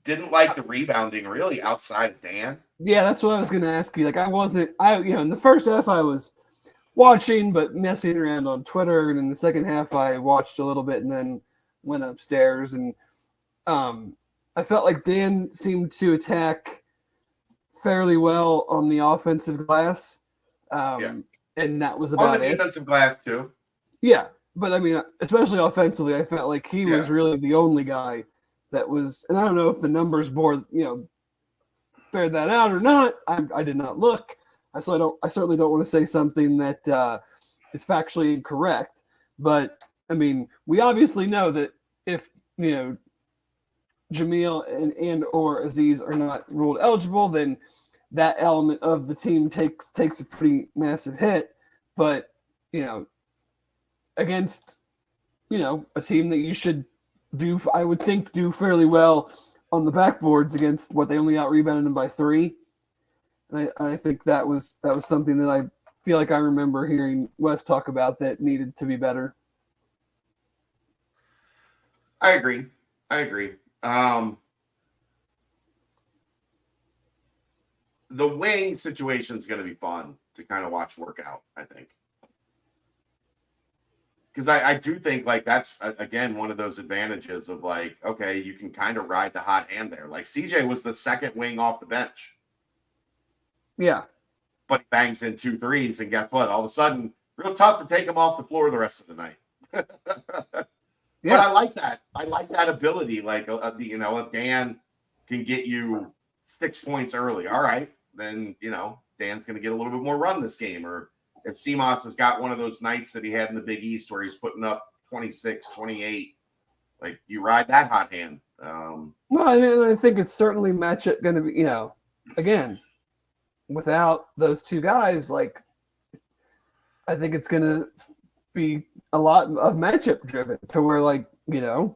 Didn't like the rebounding really outside of Dan. Yeah, that's what I was going to ask you. Like, in the first half I was watching, but messing around on Twitter. And in the second half I watched a little bit and then went upstairs. And I felt like Dan seemed to attack fairly well on the offensive glass. And that was about on the it. defensive glass too. Yeah. But I mean, especially offensively, I felt like he was really the only guy that was, and I don't know if the numbers bear that out or not. I did not look. I certainly don't want to say something that is factually incorrect. But I mean, we obviously know that if Jamil and or Aziz are not ruled eligible, then that element of the team takes a pretty massive hit. But against a team that you should do, I would think, do fairly well on the backboards against what they only out-rebounded them by 3. And I think that was something that I feel like I remember hearing Wes talk about that needed to be better. I agree. The wing situation is going to be fun to kind of watch work out, I think. Because I do think like that's, again, one of those advantages of like, okay, you can kind of ride the hot hand there. Like CJ was the second wing off the bench. Yeah. But he bangs in 2 threes, and guess what? All of a sudden, real tough to take him off the floor the rest of the night. Yeah. But I like that. I like that ability. Like, if Dan can get you 6 points early, all right, then, Dan's going to get a little bit more run this game. Or if CMOS has got one of those nights that he had in the Big East where he's putting up 26, 28, like you ride that hot hand. Well, I think it's certainly matchup going to be, again, without those two guys, like I think it's going to be a lot of matchup driven to where, like, Yeah.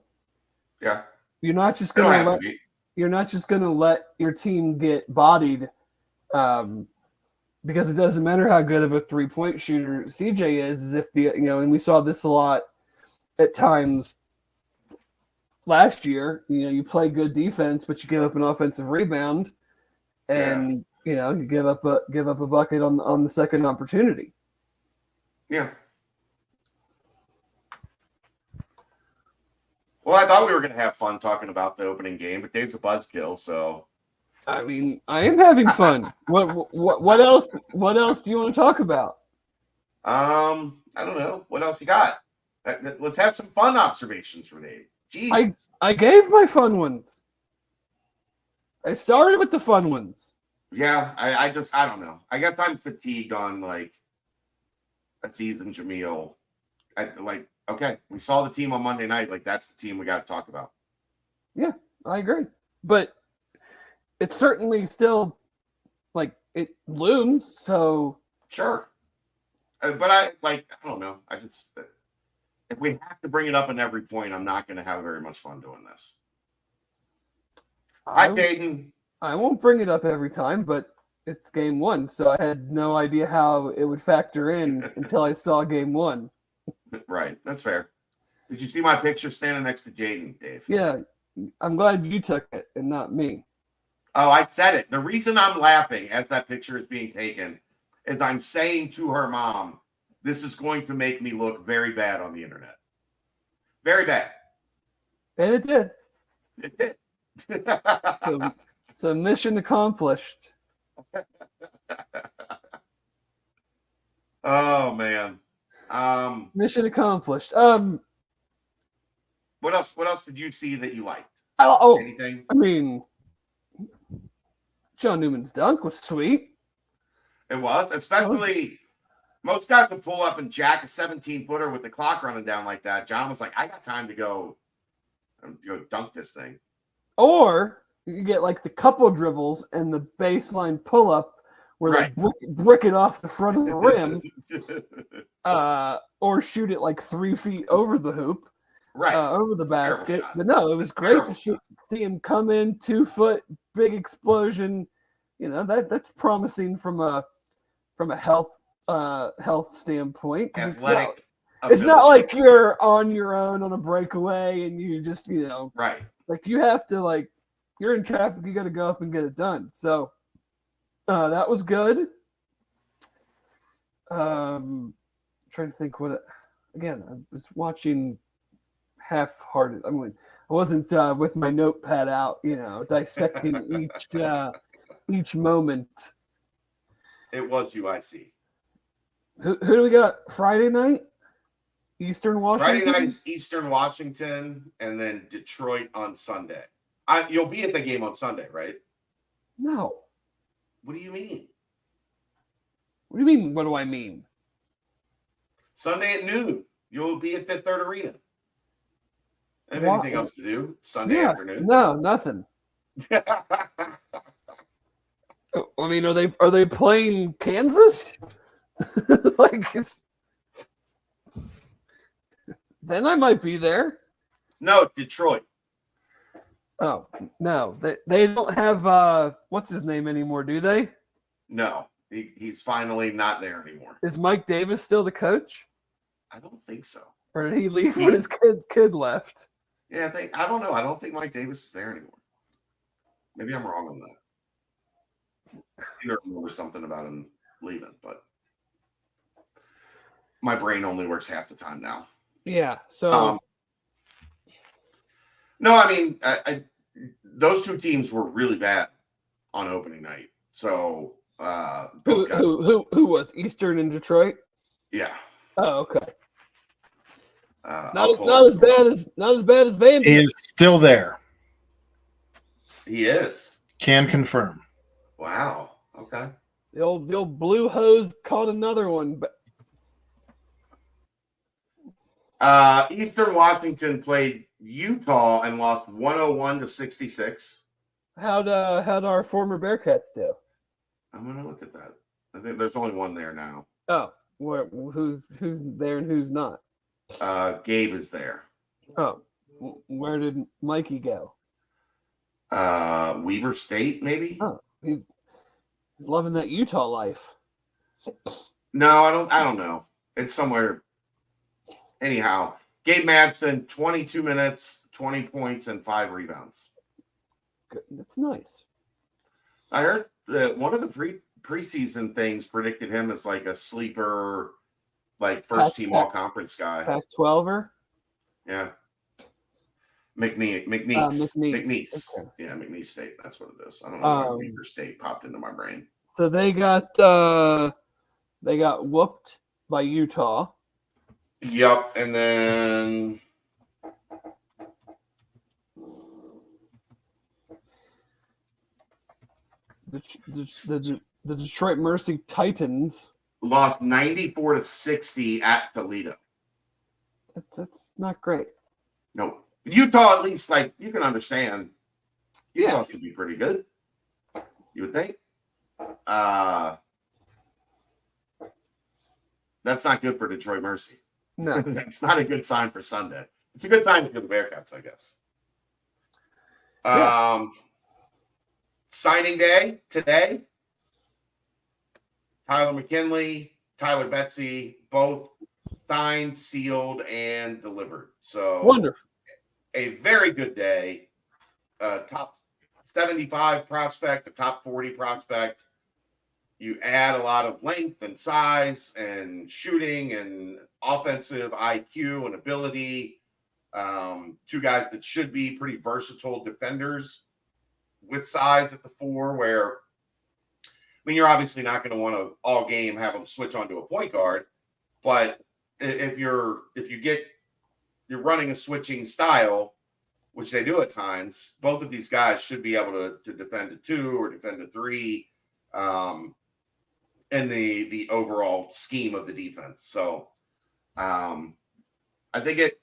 you're not just They don't gonna have let to be. you're not just gonna let your team get bodied, because it doesn't matter how good of a 3-point shooter CJ is if and we saw this a lot at times last year. You play good defense, but you give up an offensive rebound, and you give up a bucket on the second opportunity. Yeah. Well, I thought we were going to have fun talking about the opening game, but Dave's a buzzkill, so. I mean, I am having fun. What else? What else do you want to talk about? I don't know. What else you got? Let's have some fun observations for Dave. Jeez. I gave my fun ones. I started with the fun ones. Yeah, I don't know. I guess I'm fatigued on like a season, Jameel. Okay, we saw the team on Monday night. Like, that's the team we got to talk about. Yeah, I agree. But it's certainly still, like, it looms, so. Sure. But I don't know. If we have to bring it up in every point, I'm not going to have very much fun doing this. Hi, Jaden. I won't bring it up every time, but it's game one, so I had no idea how it would factor in until I saw game one. Right. That's fair. Did you see my picture standing next to Jaden, Dave? Yeah. I'm glad you took it and not me. Oh, I said it. The reason I'm laughing as that picture is being taken is I'm saying to her mom, this is going to make me look very bad on the internet. Very bad. And it did. It did. So mission accomplished. Oh, man. Mission accomplished. What else did you see that you liked? Anything? I mean, John Newman's dunk was sweet. It was, especially most guys would pull up and jack a 17-footer with the clock running down like that. John was like, I got time to go dunk this thing. Or you get like the couple dribbles and the baseline pull up where they brick it off the front of the rim, or shoot it like 3 feet over the hoop, over the basket. But no, it was great to see him come in 2 foot, big explosion. That's promising from a health standpoint. Athletic. It's not like you're on your own on a breakaway and you just right. Like you have to you're in traffic, you got to go up and get it done. So that was good. Trying to think again, I was watching half-hearted. I mean, I wasn't with my notepad out, dissecting each moment. It was UIC. Who do we got Friday night? Eastern Washington? Friday night is Eastern Washington, and then Detroit on Sunday. You'll be at the game on Sunday, right? No. What do you mean? What do you mean, what do I mean? Sunday at noon. You'll be at Fifth Third Arena. Anything else to do Sunday afternoon? No, nothing. I mean, are they playing Kansas? Then I might be there. No, Detroit. Oh, no. They don't have what's his name anymore, do they? No. He's finally not there anymore. Is Mike Davis still the coach? I don't think so. Or did he leave when his kid left? Yeah, I don't know. I don't think Mike Davis is there anymore. Maybe I'm wrong on that. I remember something about him leaving, but my brain only works half the time now. Yeah. So no, I mean, those two teams were really bad on opening night. So who was Eastern and Detroit? Yeah. Oh, okay. Not as bad as Vandy. He is still there. He is. Can confirm. Wow. Okay. The old blue hose caught another one. Eastern Washington played Utah and lost 101-66. How'd our former Bearcats do? I'm gonna look at that. I think there's only one there now. Oh, Who's there and who's not? Gabe is there. Oh, where did Mikey go? Weber State, maybe. Oh, he's loving that Utah life. No, I don't know. It's somewhere. Anyhow, Gabe Madsen, 22 minutes, 20 points, and 5 rebounds. Good. That's nice. I heard that one of the preseason things predicted him as like a sleeper, like first team all conference guy. Pac-12er? Yeah. McNeese. McNeese. Okay. Yeah, McNeese State. That's what it is. I don't know why Weber State popped into my brain. So they got whooped by Utah. Yep, and then the Detroit Mercy Titans lost 94-60 at Toledo. That's not great. No, Utah at least, like, you can understand. Utah should be pretty good. You would think. That's not good for Detroit Mercy. No, that's not a good sign for Sunday. It's a good sign for the Bearcats, I guess. Signing day today. Tyler McKinley, Tyler Betsy, both signed, sealed, and delivered. So wonderful. A very good day. Top 75 prospect, a top 40 prospect. You add a lot of length and size and shooting and offensive IQ and ability. 2 guys that should be pretty versatile defenders with size at the 4, where, I mean, you're obviously not going to want to all game have them switch onto a point guard, but if you're running a switching style, which they do at times, both of these guys should be able to defend a 2 or defend a 3. In the overall scheme of the defense. So I think it,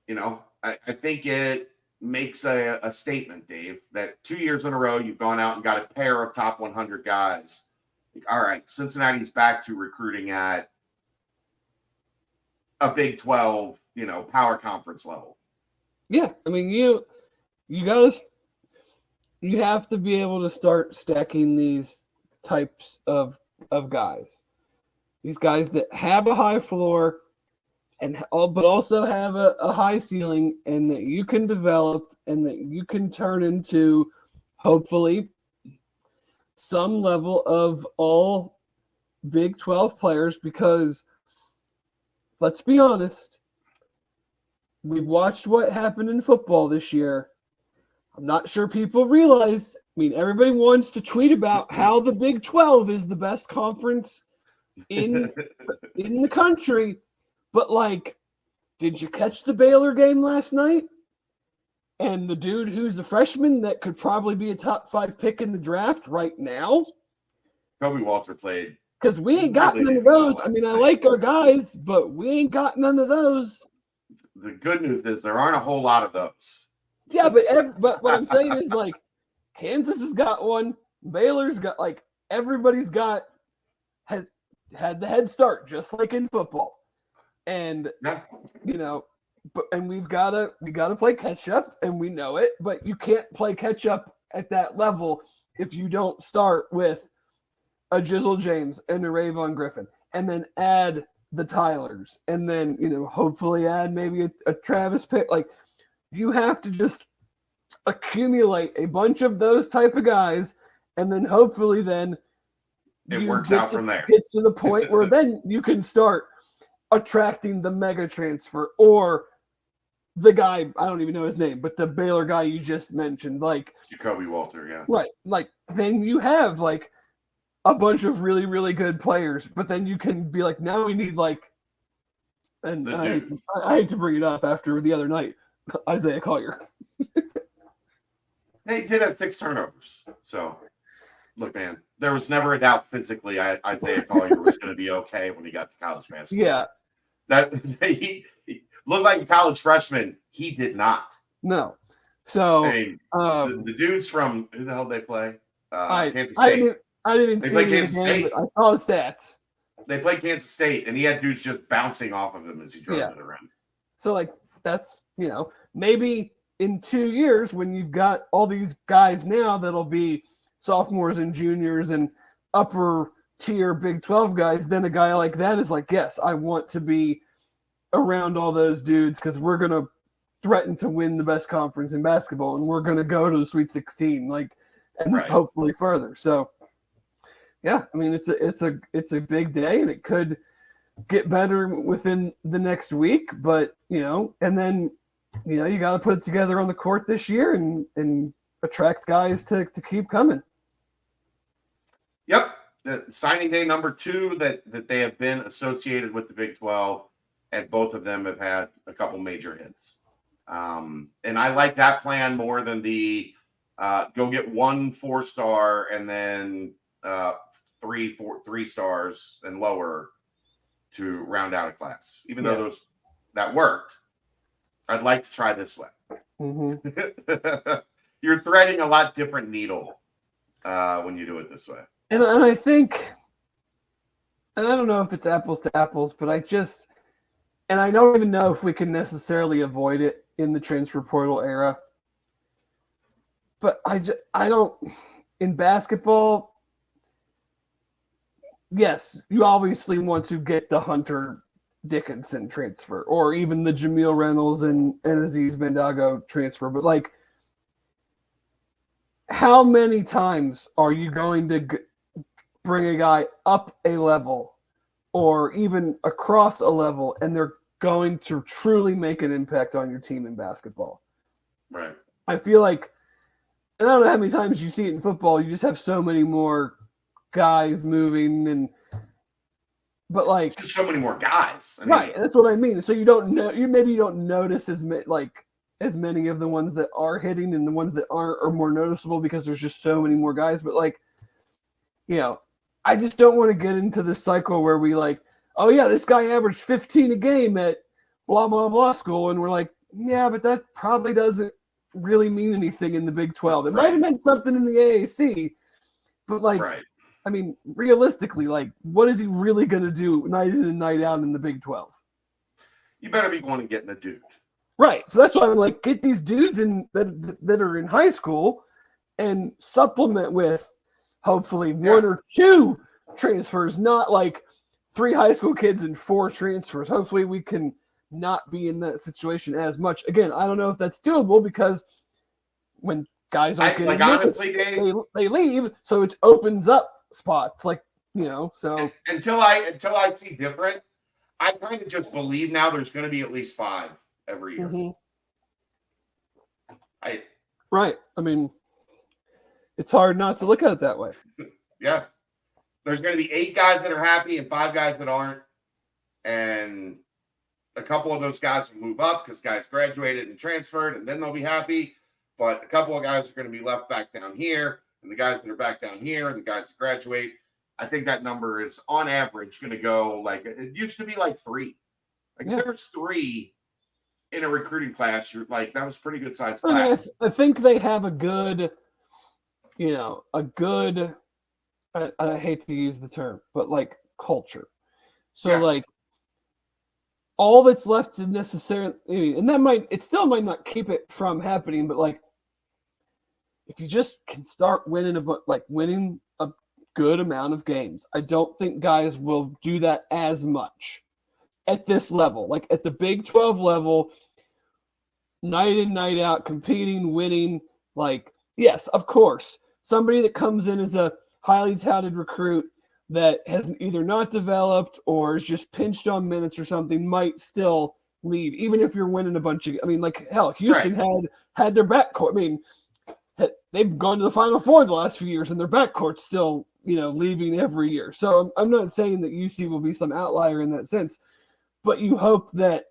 I think it makes a statement, Dave, that 2 years in a row, you've gone out and got a pair of top 100 guys. Like, all right, Cincinnati's back to recruiting at a Big 12, power conference level. Yeah. I mean, you have to be able to start stacking these types of guys. These guys that have a high floor but also have a high ceiling, and that you can develop and that you can turn into, hopefully, some level of all Big 12 players, because let's be honest, we've watched what happened in football this year. I'm not sure people realize. I mean, everybody wants to tweet about how the Big 12 is the best conference in the country. But, like, did you catch the Baylor game last night? And the dude who's a freshman that could probably be a top 5 pick in the draft right now? Kobe Walter played. Because we ain't got none of those. I mean, I like our guys, but we ain't got none of those. The good news is there aren't a whole lot of those. Yeah, but what I'm saying is, like, Kansas has got one. Baylor's got, like, everybody's has had the head start, just like in football. And, and we gotta play catch up, and we know it, but you can't play catch up at that level if you don't start with a Jizzle James and a Rayvon Griffin, and then add the Tylers, and then, hopefully add maybe a Travis Pitt. Like, you have to just accumulate a bunch of those type of guys, and then hopefully then it works out from there. Get to the point where then you can start attracting the mega transfer, or the guy, I don't even know his name, but the Baylor guy you just mentioned, like Jacoby Walter, yeah. Right. Like, then you have, like, a bunch of really, really good players, but then you can be like, now we need, like, and I hate to bring it up after the other night, Isaiah Collier. They did have 6 turnovers. So, look, man, there was never a doubt physically Isaiah Collier was going to be okay when he got to college basketball. Yeah. That he looked like a college freshman. He did not. No. So, I mean, the dudes from, who the hell did they play? Kansas State. I didn't even see his name, but I saw his stats. They played Kansas State, and he had dudes just bouncing off of him as he drove to the rim. So, like, that's, maybe in 2 years when you've got all these guys now that'll be sophomores and juniors and upper tier Big 12 guys, then a guy like that is like, yes, I want to be around all those dudes because we're going to threaten to win the best conference in basketball and we're going to go to the Sweet 16, and hopefully further. So, yeah, I mean, it's a big day, and it could get better within the next week, but and then you got to put it together on the court this year and attract guys to keep coming. Yep. The signing day number 2 that they have been associated with the Big 12, and both of them have had a couple major hits. And I like that plan more than the go get 1 4-star and then 3 stars and lower to round out a class. Even though that worked, I'd like to try this way. Mm-hmm. You're threading a lot different needle when you do it this way. And I think, and I don't know if it's apples to apples, but I don't even know if we can necessarily avoid it in the transfer portal era. But I don't, in basketball, yes, you obviously want to get the Hunter Dickinson transfer or even the Jameel Reynolds and Aziz Bendago transfer. But, how many times are you going to bring a guy up a level or even across a level and they're going to truly make an impact on your team in basketball? Right. I feel like, and I don't know how many times you see it in football, you just have so many more guys moving but just so many more guys. Right, that's what I mean. So you don't know, maybe you don't notice as many of the ones that are hitting, and the ones that aren't are more noticeable because there's just so many more guys. But I just don't want to get into this cycle where we oh yeah, this guy averaged 15 a game at blah blah blah school, and we're like, yeah, but that probably doesn't really mean anything in the Big 12. It might have meant something in the AAC, but I mean, realistically, what is he really going to do night in and night out in the Big 12? You better be going and getting a dude. Right. So that's why I'm get these dudes that are in high school and supplement with hopefully 1 or 2 transfers, not 3 high school kids and 4 transfers. Hopefully we can not be in that situation as much. Again, I don't know if that's doable because when guys aren't getting minutes, they leave, so it opens up spots so until I see different, I kind of just believe now there's going to be at least 5 every year. Mm-hmm. Right. I mean, it's hard not to look at it that way. Yeah. There's going to be 8 guys that are happy and 5 guys that aren't. And a couple of those guys will move up because guys graduated and transferred, and then they'll be happy. But a couple of guys are going to be left back down here, and the guys that are back down here and the guys that graduate, I think that number is on average going to go it used to be 3. There's 3 in a recruiting class. You're that was pretty good size class. I think they have a good, I hate to use the term, but culture. So all that's left to necessarily, and it still might not keep it from happening, but if you just can start winning winning a good amount of games, I don't think guys will do that as much at this level, at the Big 12 level, night in, night out, competing, winning. Yes, of course, somebody that comes in as a highly touted recruit that has either not developed or is just pinched on minutes or something might still leave, even if you're winning a bunch of. I mean, hell, Houston had their backcourt. I mean, they've gone to the Final Four the last few years, and their backcourt's still, leaving every year. So I'm not saying that UC will be some outlier in that sense, but you hope that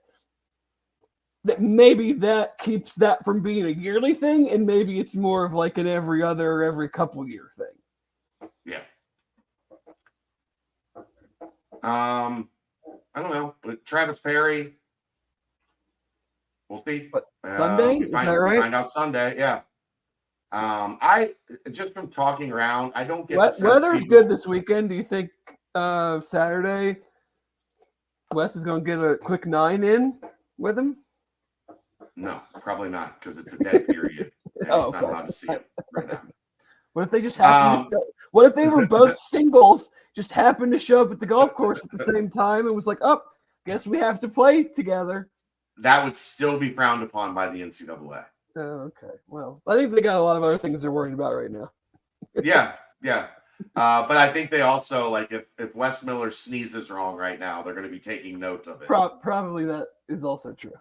maybe that keeps that from being a yearly thing, and maybe it's more of an every other or every couple year thing. Yeah. I don't know, but Travis Perry, we'll see. Sunday, is that right? Find out Sunday, yeah. I just from talking around, I don't get weather's good this weekend. Do you think Saturday, Wes is going to get a quick 9 in with him. No, probably not, because it's a dead period, and Oh, he's not okay. allowed to see it right now. What if they just happened to show? What if they were both singles, just happened to show up at the golf course at the same time and was like, "Oh, guess we have to play together." That would still be frowned upon by the NCAA. Oh, okay. Well, I think they got a lot of other things they're worried about right now. Yeah. But I think they also, like, if Wes Miller sneezes wrong right now, they're going to be taking note of it. Probably that is also true.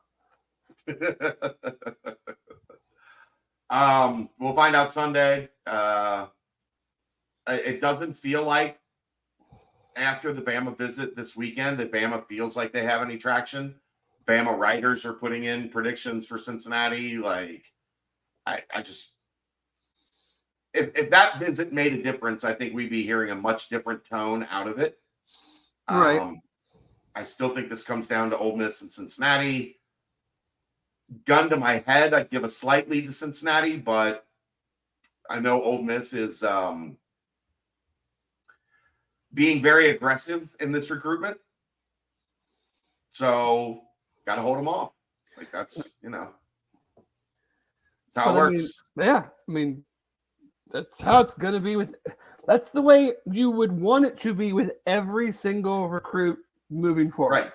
We'll find out Sunday. It doesn't feel like after the Bama visit this weekend that Bama feels like they have any traction. Bama writers are putting in predictions for Cincinnati. Like, I just, if that visit made a difference, I think we'd be hearing a much different tone out of it. Right. I still think this comes down to Ole Miss and Cincinnati. Gun to my head, I'd give a slight lead to Cincinnati, but I know Ole Miss is being very aggressive in this recruitment. So, got to hold them off. Like, that's, that's how it works. I mean, that's how it's going to be that's the way you would want it to be with every single recruit moving forward.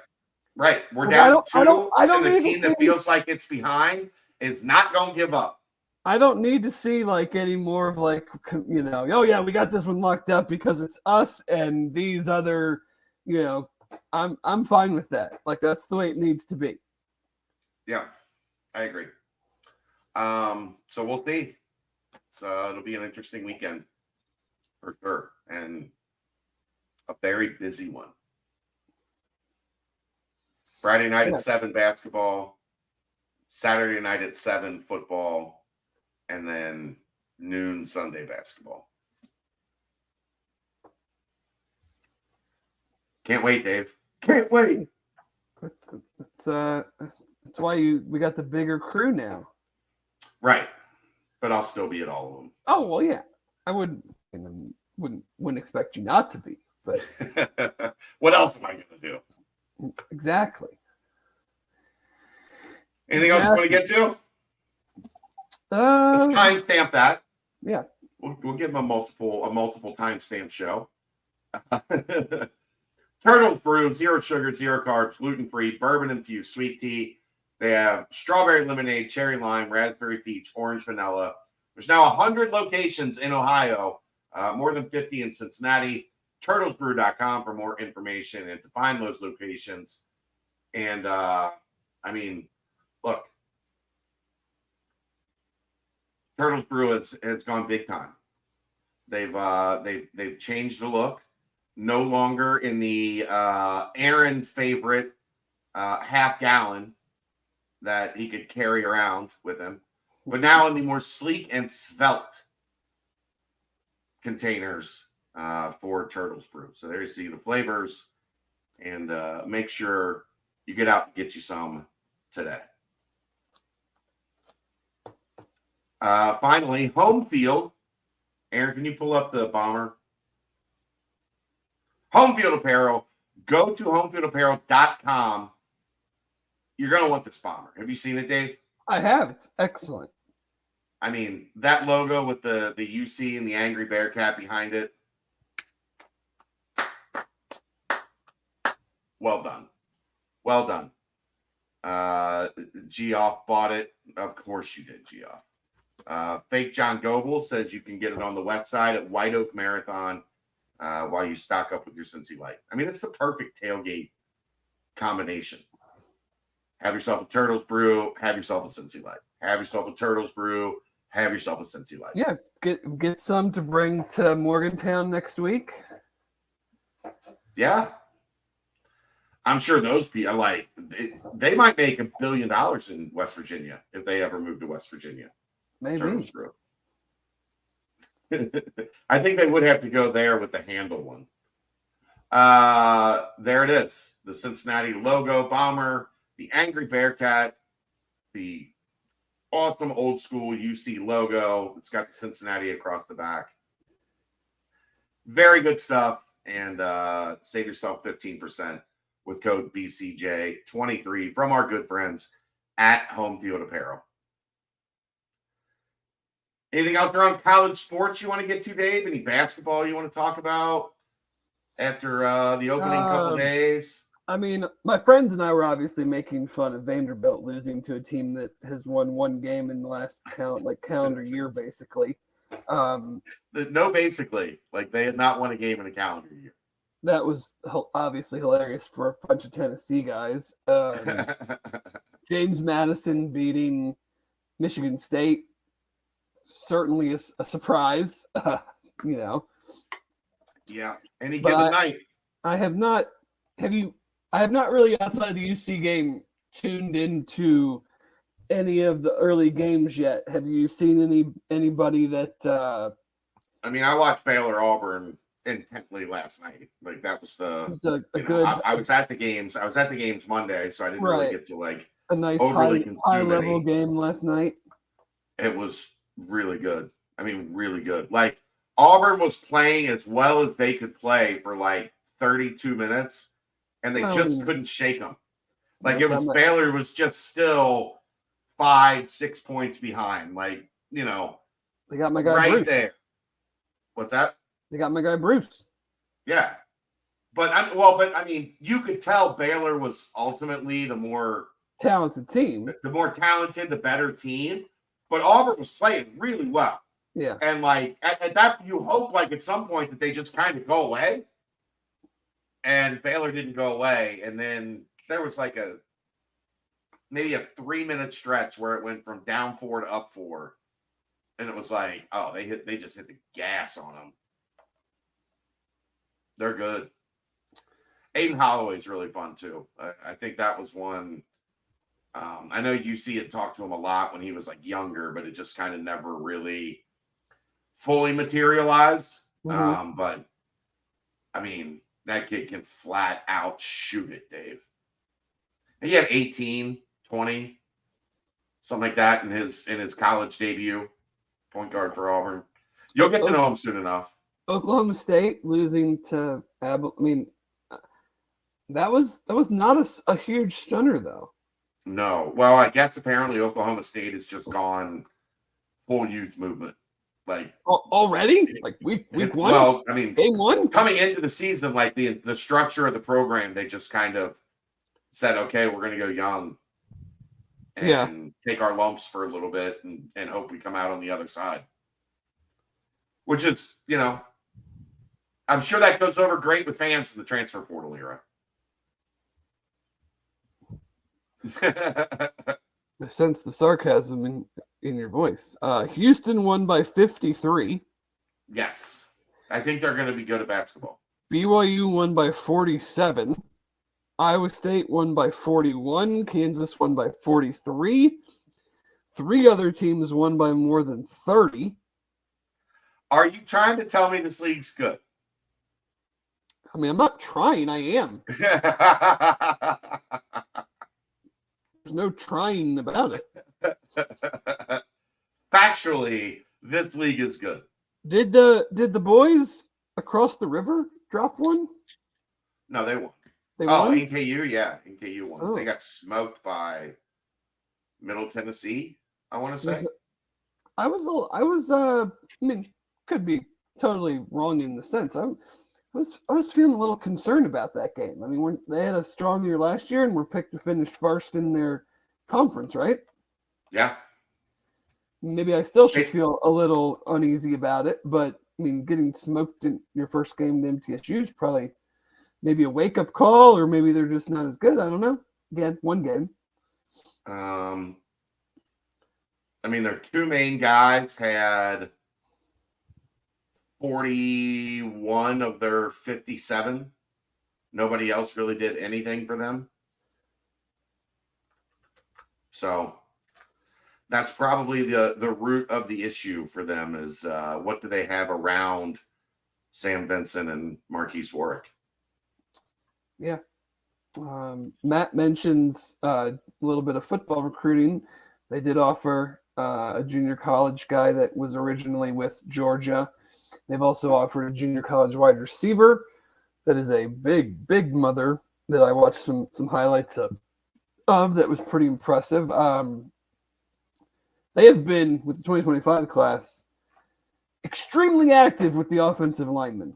Right. We're down 2, and the team that feels like it's behind is not going to give up. I don't need to see like any more of like, oh yeah, we got this one locked up because it's us and these other, I'm fine with that. Like, that's the way it needs to be. Yeah, I agree. So we'll see. It'll be an interesting weekend for sure, and a very busy one. Friday night at 7 basketball, Saturday night at 7 football, and then noon Sunday basketball. Can't wait, Dave. Can't wait. That's why we got the bigger crew now. Right. But I'll still be at all of them. Oh, well, yeah. I wouldn't expect you not to be, but what else am I going to do? Exactly. Anything else you want to get to? Let's timestamp that. Yeah. We'll give them a multiple timestamp show. Turtles Brew, 0 sugar, 0 carbs, gluten-free, bourbon-infused sweet tea. They have strawberry lemonade, cherry lime, raspberry peach, orange vanilla. There's now 100 locations in Ohio, more than 50 in Cincinnati. TurtlesBrew.com for more information and to find those locations. And, look, Turtles Brew has gone big time. They've changed the look. No longer in the Aaron favorite half gallon that he could carry around with him, but now in the more sleek and svelte containers for Turtles Brew. So there you see the flavors, and make sure you get out and get you some today. Finally, home field. Aaron, can you pull up the bomber? Home Field Apparel. Go to homefieldapparel.com. You're going to want this bomber. Have you seen it, Dave? I have. It's excellent. I mean, that logo with the UC and the Angry Bearcat behind it. Well done. Well done. Geoff bought it. Of course you did, Geoff. Fake John Goble says you can get it on the west side at White Oak Marathon while you stock up with your Cincy Light. I mean, it's the perfect tailgate combination. Have yourself a Turtles Brew, have yourself a Cincy Light. Have yourself a Turtles Brew, have yourself a Cincy Light. Yeah, get some to bring to Morgantown next week. Yeah. I'm sure those people, they might make $1 billion in West Virginia if they ever move to West Virginia. Maybe. Turtles Brew. I think they would have to go there with the handle one. There it is. The Cincinnati logo bomber, the Angry Bearcat, the awesome old school UC logo. It's got the Cincinnati across the back. Very good stuff. and save yourself 15% with code BCJ23 from our good friends at Home Field Apparel. Anything else around college sports you want to get to, Dave? Any basketball you want to talk about after the opening couple days? I mean, my friends and I were obviously making fun of Vanderbilt losing to a team that has won one game in the last calendar year, basically. Basically, like they had not won a game in a calendar year. That was obviously hilarious for a bunch of Tennessee guys. James Madison beating Michigan State, certainly a surprise, Yeah. Any given night. I have not really, outside of the UC game, tuned into any of the early games yet. Have you seen anybody that I mean, I watched Baylor Auburn intently last night. Like that was I was at the games. I was at the games Monday, so I didn't really get to a nice high level game last night. It was really good. I mean, really good. Like Auburn was playing as well as they could play for like 32 minutes, and they just couldn't shake them. Like it was Baylor was just still 5-6 points behind. Like, you know, they got my guy right Bruce. there. What's that? They got my guy Bruce. Yeah. But I mean, you could tell Baylor was ultimately the more talented team. The more talented, the better team. But Auburn was playing really well. Yeah. And like at that, you hope like at some point that they just kind of go away. And Baylor didn't go away. And then there was like maybe a 3-minute stretch where it went from down 4 to up 4. And it was like, oh, they just hit the gas on them. They're good. Aiden Holloway's really fun too. I think that was one. I know UC had talked to him a lot when he was like younger, but it just kind of never really fully materialized. Mm-hmm. But I mean, that kid can flat out shoot it, Dave. And he had 18, 20, something like that in his college debut. Point guard for Auburn. You'll get to know him soon enough. Oklahoma State losing to I mean, that was not a huge stunner though. No. Well, I guess apparently Oklahoma State has just gone full youth movement. Like already? Like week one? Well, I mean, game one? Coming into the season, like the structure of the program, they just kind of said, okay, we're gonna go young and take our lumps for a little bit and hope we come out on the other side. Which is, you know, I'm sure that goes over great with fans in the transfer portal era. I sense the sarcasm in your voice. Houston won by 53. Yes. I think they're going to be good at basketball. BYU won by 47. Iowa State won by 41. Kansas won by 43. 3 other teams won by more than 30. Are you trying to tell me this league's good? I mean, I'm not trying. I am. There's no trying about it. Factually, this league is good. Did the boys across the river drop one? No, they won. They won? NKU, yeah. NKU won. Oh. They got smoked by Middle Tennessee, I want to say. I mean, could be totally wrong in the sense. I was feeling a little concerned about that game. I mean, when they had a strong year last year and were picked to finish first in their conference, right? Yeah. Maybe I still should feel a little uneasy about it, but I mean, getting smoked in your first game to MTSU is probably maybe a wake-up call, or maybe they're just not as good. I don't know. Again, one game. I mean, their 2 main guys had 41 of their 57. Nobody else really did anything for them. So that's probably the root of the issue for them is what do they have around Sam Vincent and Marquise Warwick? Yeah. Matt mentions a little bit of football recruiting. They did offer a junior college guy that was originally with Georgia. They've also offered a junior college wide receiver. that is a big mother that I watched some highlights of that was pretty impressive. They have been, with the 2025 class, extremely active with the offensive linemen,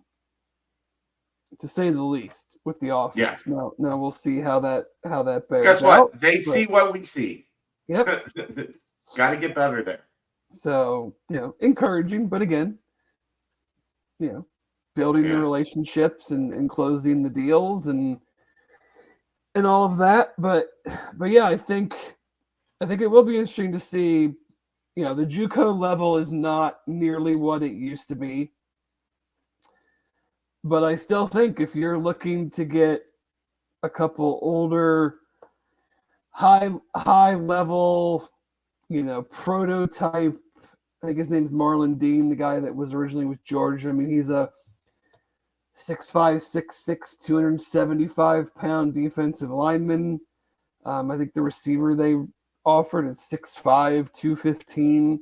to say the least, with the offense. Yeah. Now we'll see how that bears Guess what? out. They see what we see. Yep. Got to get better there. So, encouraging, but again, building the relationships and closing the deals and all of that. But yeah, I think it will be interesting to see. The JUCO level is not nearly what it used to be. But I still think if you're looking to get a couple older, high level, prototype, I think his name's Marlon Dean, the guy that was originally with Georgia. I mean, he's a 6'5", 6'6", 275-pound defensive lineman. I think the receiver they offered is 6'5", 215.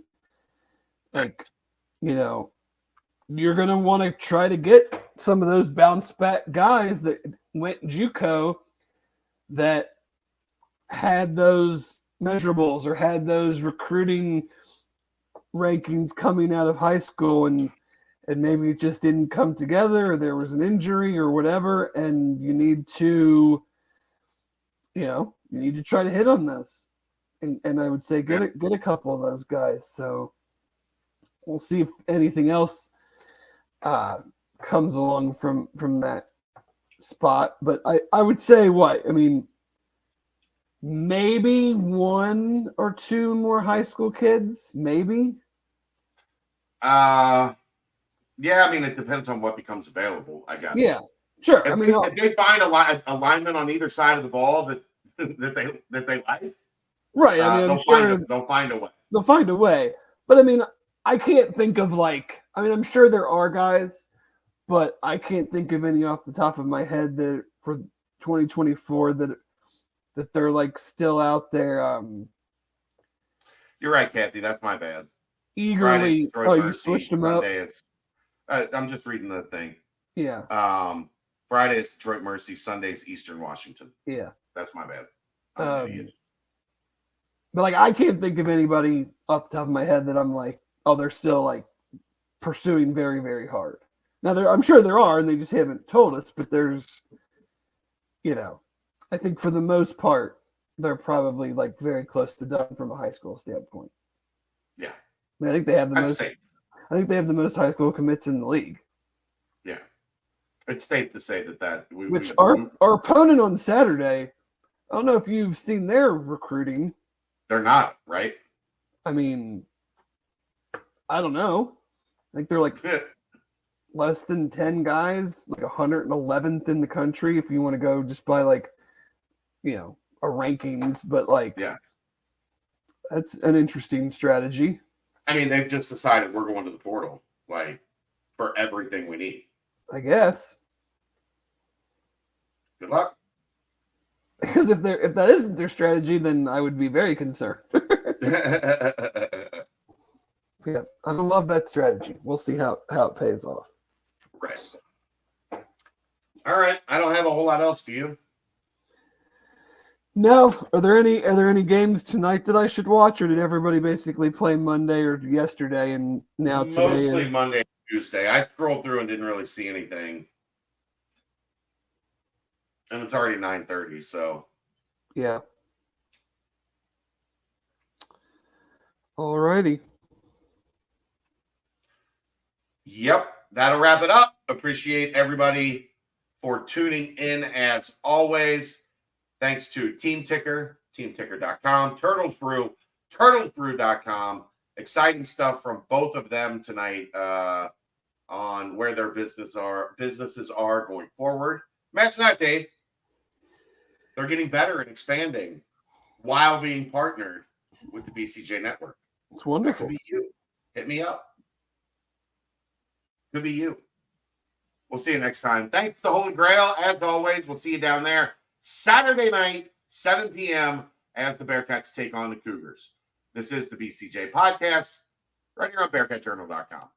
You're going to want to try to get some of those bounce back guys that went JUCO that had those measurables or had those recruiting rankings coming out of high school and maybe it just didn't come together or there was an injury or whatever, and you need to try to hit on those. And I would say get a couple of those guys. So we'll see if anything else comes along from that spot. But I would say maybe one or two more high school kids, maybe. Yeah, it depends on what becomes available, I guess. Yeah, sure. If they find a lineman on either side of the ball that they like, right? They'll find a way. They'll find a way. But I can't think of I'm sure there are guys, but I can't think of any off the top of my head that for 2024 that they're still out there. You're right, Kathy. That's my bad. Eagerly. You switched them up. I'm just reading the thing. Yeah. Friday is Detroit Mercy. Sunday is Eastern Washington. Yeah. That's my bad. I'm an idiot. But I can't think of anybody off the top of my head that I'm they're still pursuing very, very hard. Now I'm sure there are, and they just haven't told us. But there's, I think for the most part, they're probably very close to done from a high school standpoint. Yeah. I think they have the That's most. safe. I think they have the most high school commits in the league. Yeah, it's safe to say that our opponent on Saturday. I don't know if you've seen their recruiting. They're not, right? I don't know. I think they're less than 10 guys, 111th in the country if you want to go just by a rankings, but yeah. That's an interesting strategy. They've just decided we're going to the portal, for everything we need. I guess. Good luck. Because if that isn't their strategy, then I would be very concerned. Yeah, I don't love that strategy. We'll see how it pays off. Right. All right. I don't have a whole lot else. Do you? No. Are there any games tonight that I should watch, or did everybody basically play Monday or yesterday and now today Mostly is Monday and Tuesday. I scrolled through and didn't really see anything. And it's already 9:30, so yeah. Alrighty. Yep, that'll wrap it up. Appreciate everybody for tuning in as always. Thanks to Team Ticker, teamticker.com, Turtles Brew, turtlesbrew.com. Exciting stuff from both of them tonight on where their businesses are going forward. Imagine that, Dave. They're getting better and expanding while being partnered with the BCJ network. It's wonderful. That could be you. Hit me up. Could be you. We'll see you next time. Thanks to the Holy Grail. As always, we'll see you down there Saturday night, 7 p.m. as the Bearcats take on the Cougars. This is the BCJ podcast right here on BearcatJournal.com.